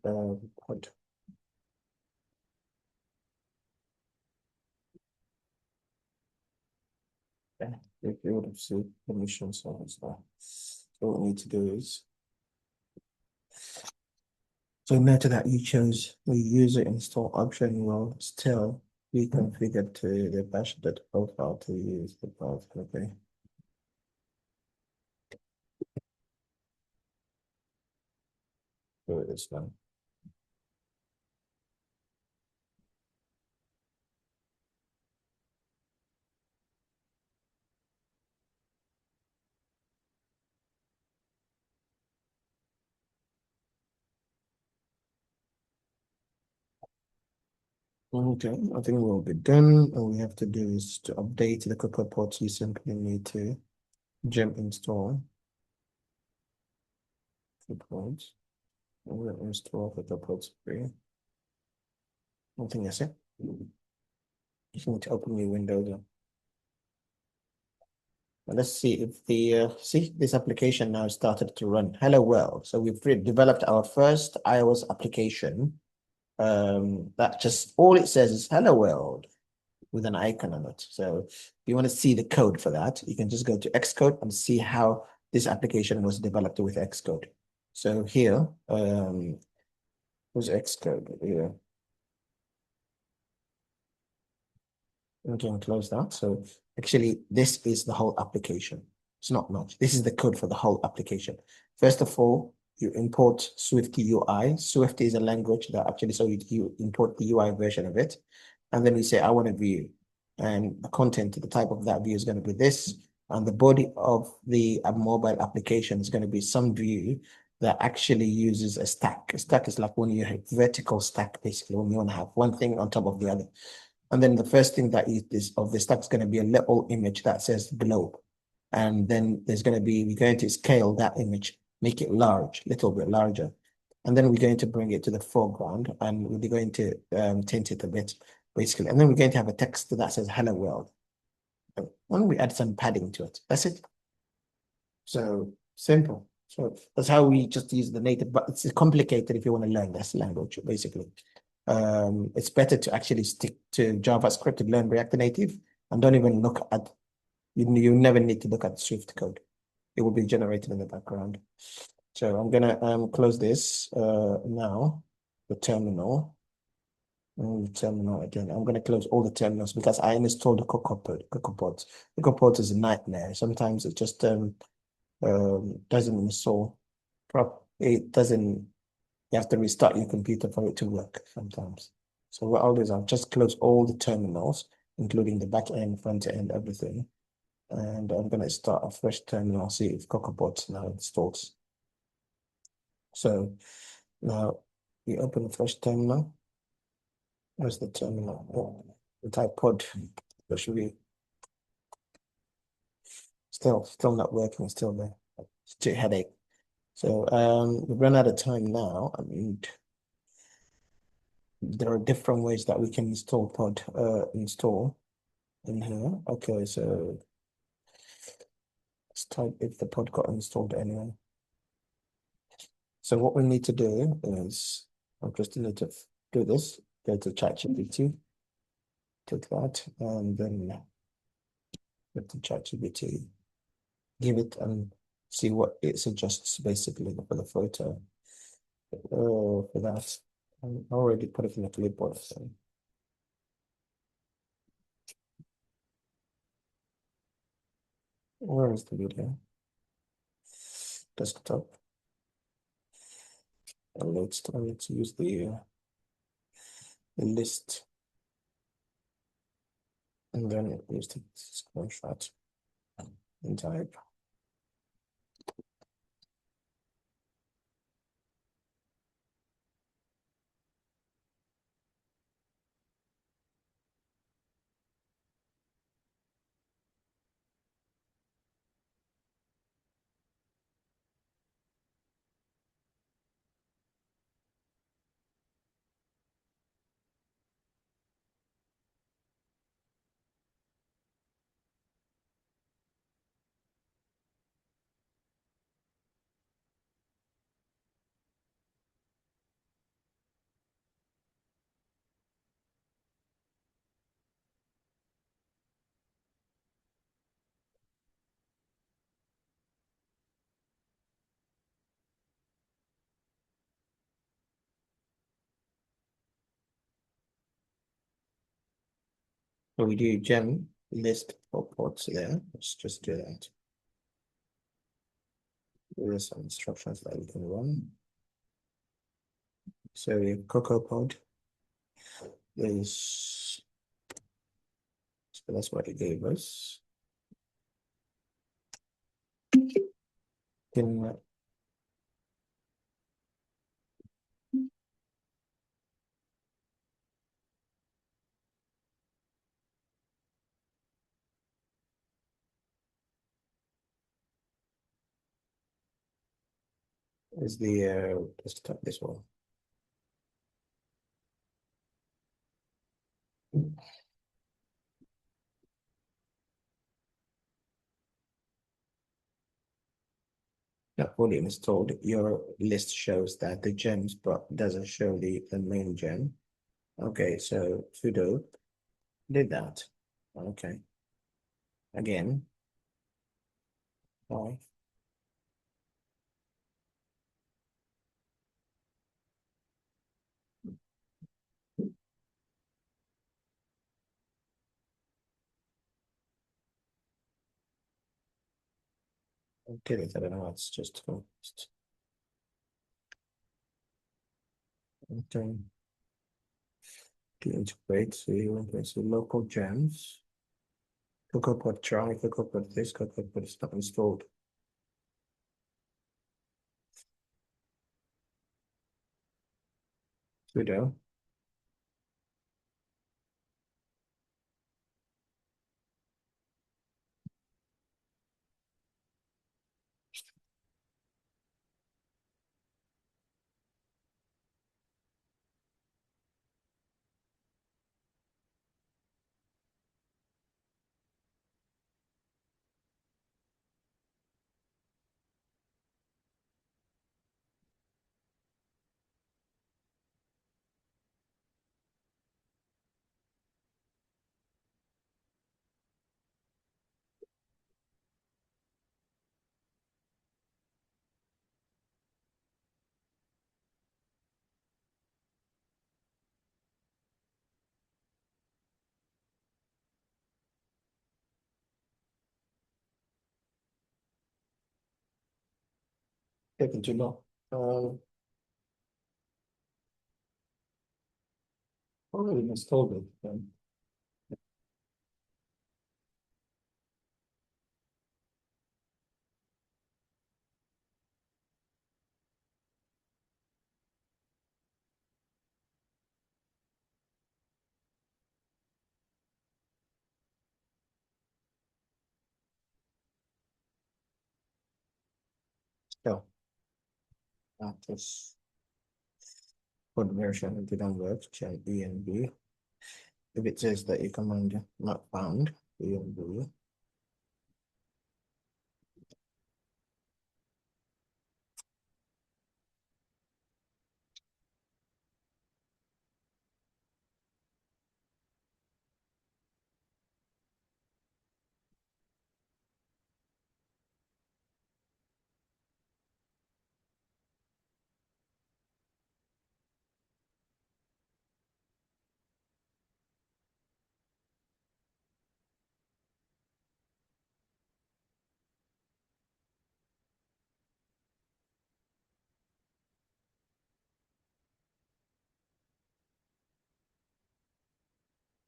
pod. Yeah, get rid of the permissions on as well. So what we need to do is, so no matter that you chose the user install option will still be configured to the bash.profile to use the path. Okay. So it's done. Okay, I think we'll be done. All we have to do is to update the Cocoa Pods. You simply need to gem install the pods. We'll install the pods free. I think that's it. You just need to open your window then. Let's see if the see this application now started to run. Hello world. So we've developed our first iOS application. That just all it says is hello world with an icon on it. So if you want to see the code for that, you can just go to Xcode and see how this application was developed with Xcode. So here, was Xcode here. We can close that. So actually, this is the whole application. It's not much. This is the code for the whole application. First of all, you import Swift UI. Swift is a language that actually, so you import the UI version of it. And then you say, I want a view. And the content, the type of that view is going to be this. And the body of the mobile application is going to be some view that actually uses a stack. A stack is like when you have vertical stack, basically, when you want to have one thing on top of the other. And then the first thing that is of the stack is going to be a little image that says globe. And then there's going to be, we're going to scale that image, make it large, a little bit larger. And then we're going to bring it to the foreground and we're going to tint it a bit, basically. And then we're going to have a text that says hello world. Why don't we add some padding to it? That's it. So simple. So that's how we just use the native, but it's complicated if you want to learn this language, basically. It's better to actually stick to JavaScript and learn React Native and don't even look at, you never need to look at Swift code. It will be generated in the background. So I'm gonna close this now, the terminal. Terminal again. I'm gonna close all the terminals because I installed the CocoaPod. CocoaPod is a nightmare. Sometimes it just doesn't install prop. It doesn't. You have to restart your computer for it to work sometimes. So what I'll do is I'll just close all the terminals, including the back end, front end, everything. And I'm going to start a fresh terminal, see if CocoaPod now installs. So now we open a fresh terminal. Where's the terminal? Oh, the type pod. There should be still not working, still there. It's a headache. So we've run out of time now. I mean, there are different ways that we can install pod install in here. Okay, so let's type if the pod got installed anyway. So what we need to do is I'm just need to do this, go to ChatGPT, click that, and then go to ChatGPT, give it and see what it suggests basically for the photo. For that, I already put it in the clipboard. So. Where is the video? Desktop. And let's use the list. And then use the screenshot and type. So we do gem list for pods there. Let's just do that. There are some instructions that we can run. So we have Cocoa pod is, so that's what it gave us. Then is the let's type this one. Now, volume is told your list shows that the gems, but doesn't show the main gem. Okay, so sudo did that. Okay. Again. Why? Okay, I don't know. It's just focused. Okay. To integrate, so you want to see local gems. CocoaPod try, CocoaPod this, CocoaPod is not installed. Sudo. Taking too long. Already installed it. So that is code version. If it don't work, check env. If it says that your command not found, env.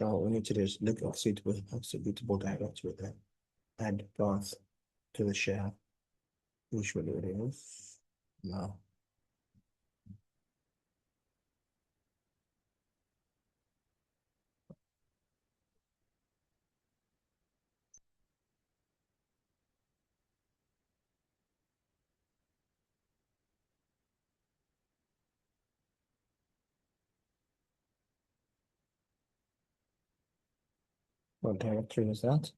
So we need to just look at suitable directory then. Add path to the share. Usually it is. No. What directory is that?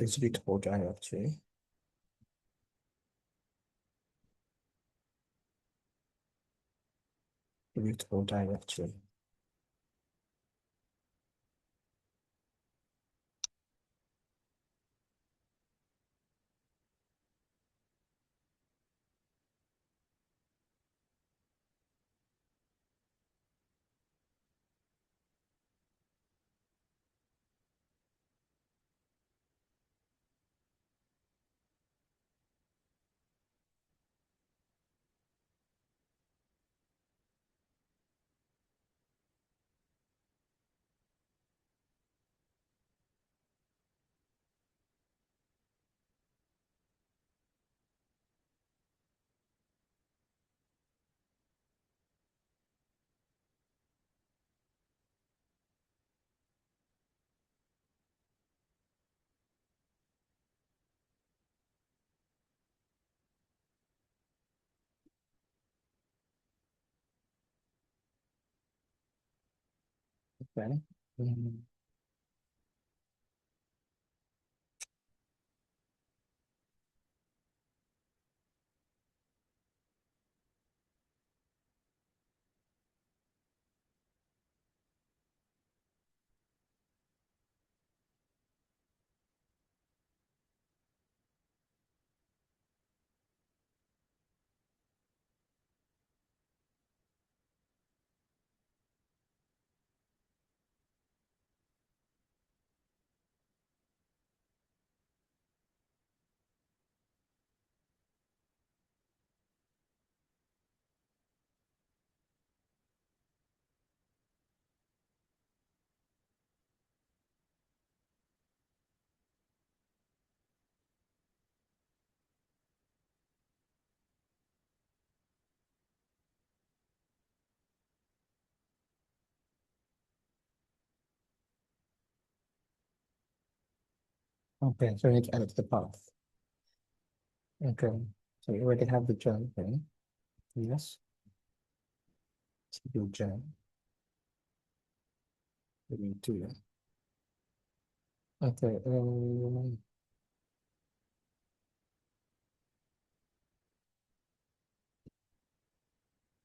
Executable directory. Executable directory. Okay. Okay, so we need to edit the path. Okay, so we already have the join thing. Yes. Let's do join. We need to. Okay.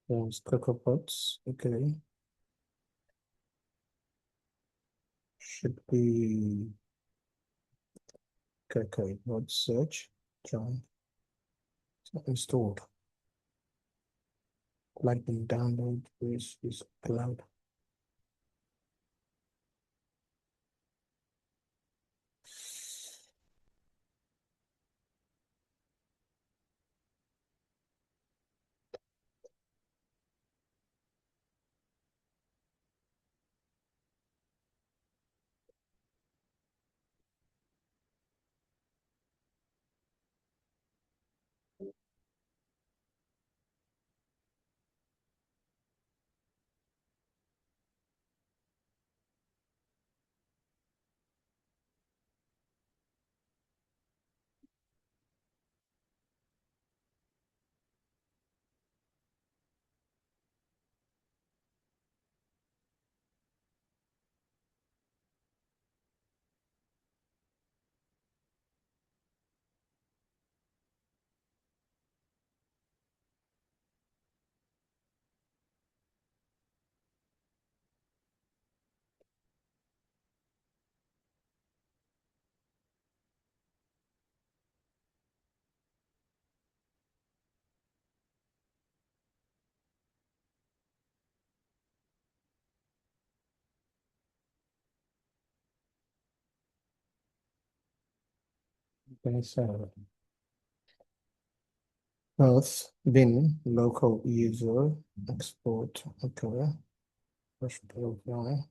There's CocoaPods. Okay. Should be. Okay. Pod search. Join. It's not installed. Lightning download is cloud. Okay, so path bin local user export. Okay. Push profile.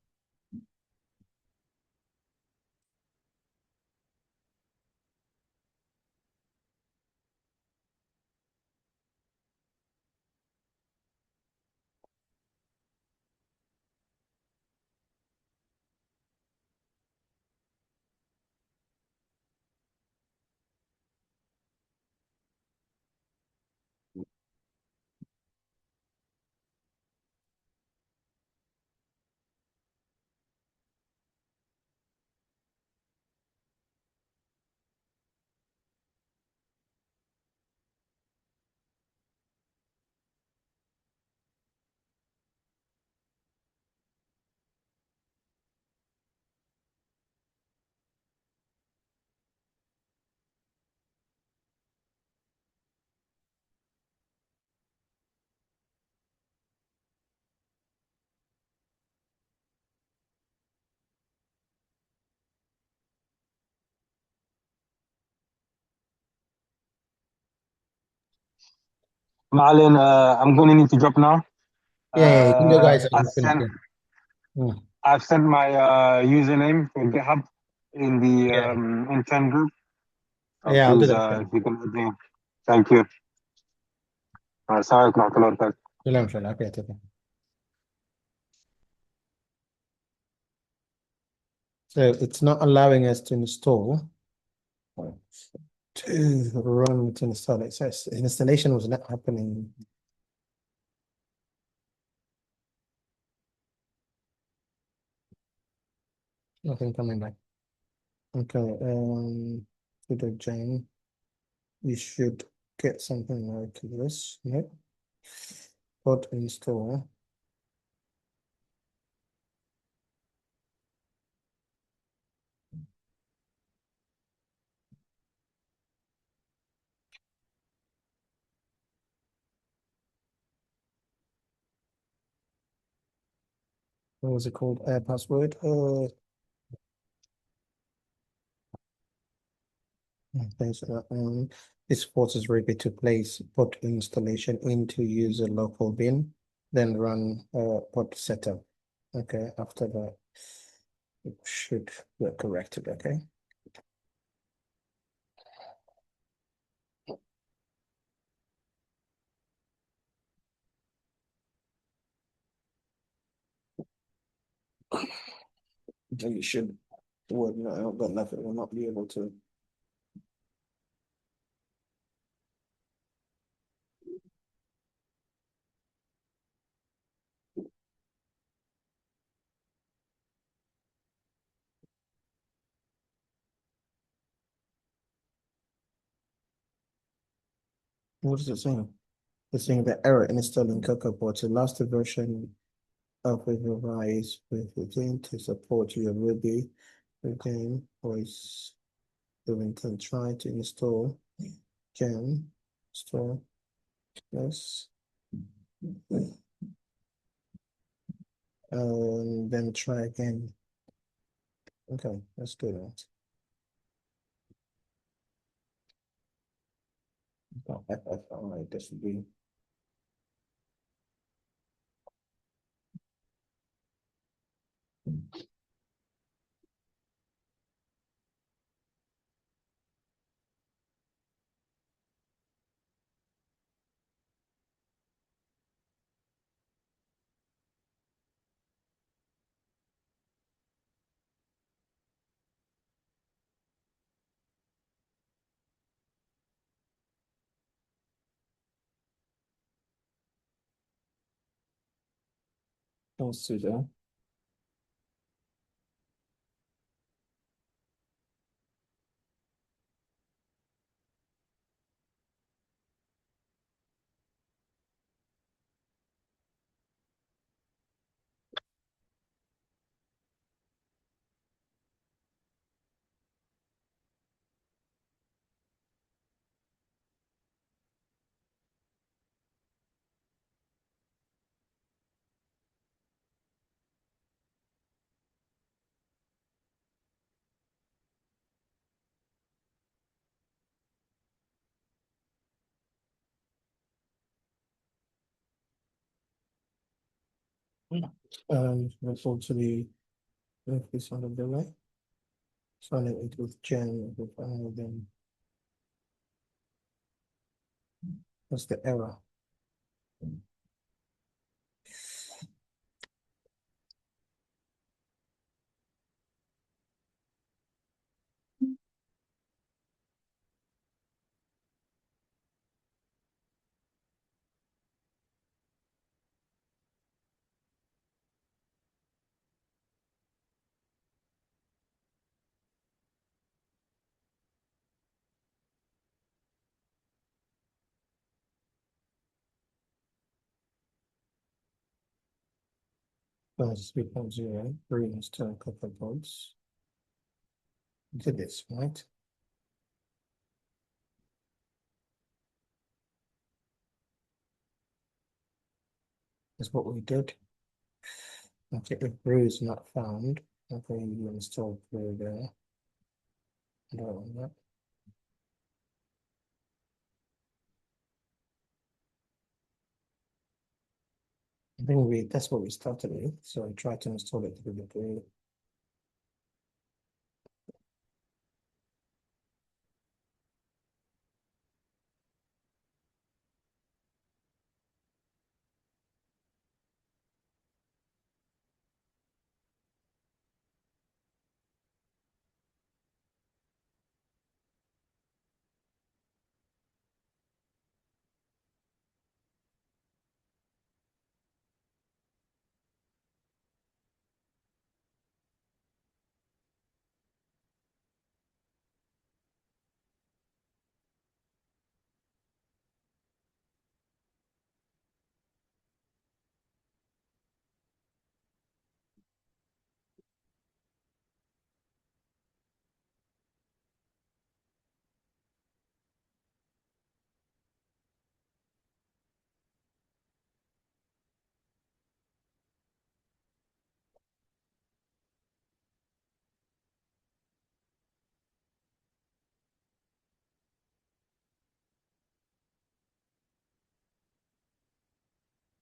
Marlon, I'm going to need to drop now. Yeah, you can go, guys. I've sent Hmm. I've sent my username for GitHub in the Yeah. intern group. So Yeah, I'll do please, that. if you can add me. Thank you. Sorry, not Okay, take it. So it's not allowing us to install. To run to install it. So installation was not happening. Nothing coming back. Okay, to the Jane, you should get something like this. Yep. Pod install. What was it called? Password. Okay, so this forces Ruby to place pod installation into user local bin, then run pod setup. Okay, after that, it should get corrected. Okay. Then you should work that out, but nothing will not be able to. What is it saying? It's saying the error in installing CocoaBot. The last version of a revised with the game to support your Ruby again voice doing can try to install Gem store yes then try again. Okay, let's do that. Oh, all right, this would be consider refer to the this on the delay. Sign it with Gem with then what's the error? Plus 3.0 reinstall CocoaBots. Did this right? Is what we did. Okay, if brew is not found, okay, you install brew there. And that. I think that's what we started with. So I tried to install it through the brew.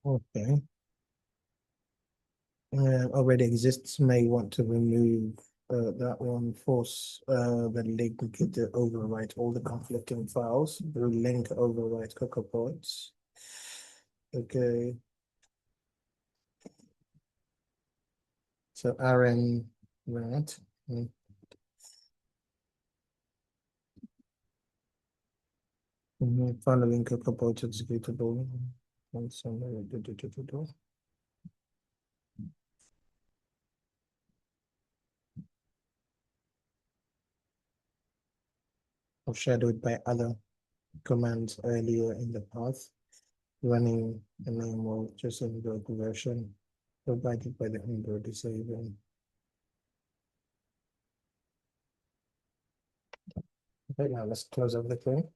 Okay. Already exists, may want to remove that one, force the link to overwrite all the conflicting files, link overwrite cocoa points. Okay. So rm right. Following cocoa points executable. And somewhere shadowed by other commands earlier in the path, running a normal just inbuilt version provided by the inbuilt disable. Okay, now let's close everything.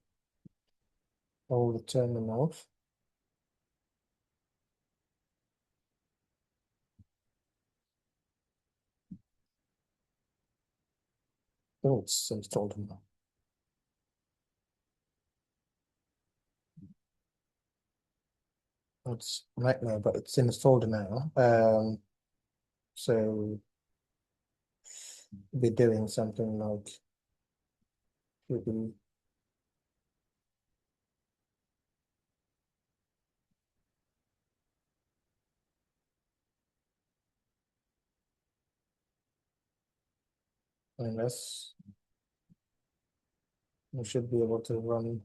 All the terminals. Oh, it's installed now. It's right now, but it's installed now. So be doing something like maybe unless we should be able to run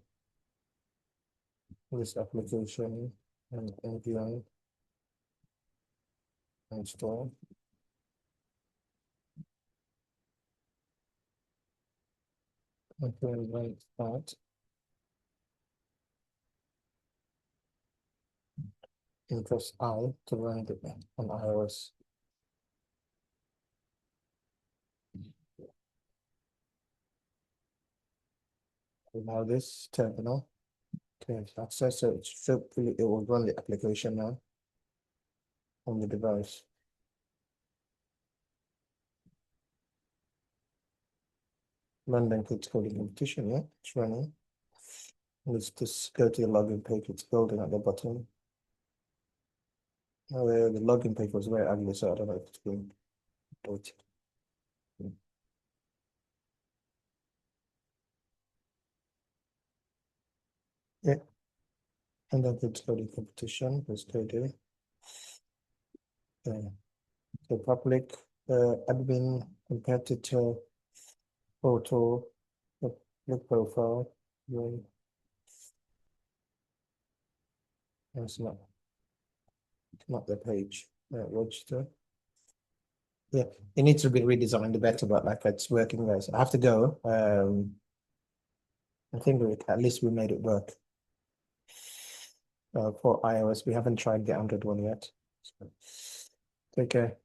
this application and npm install. Okay, run that. And press I to run it on iOS. Now this terminal can access it. Hopefully it will run the application now on the device. London Kids Coding Competition, yeah, it's running. Let's just go to the login page. It's building at the bottom. Oh, the login page was very ugly, so I don't know if it's going to do it. Yeah. And then Kids Coding Competition, let's go there. The public admin competitor photo, public profile. Yeah. That's not the page. Register. Yeah, it needs to be redesigned better, but like it's working, guys. I have to go. I think at least we made it work. For iOS, we haven't tried the Android one yet. So, take care.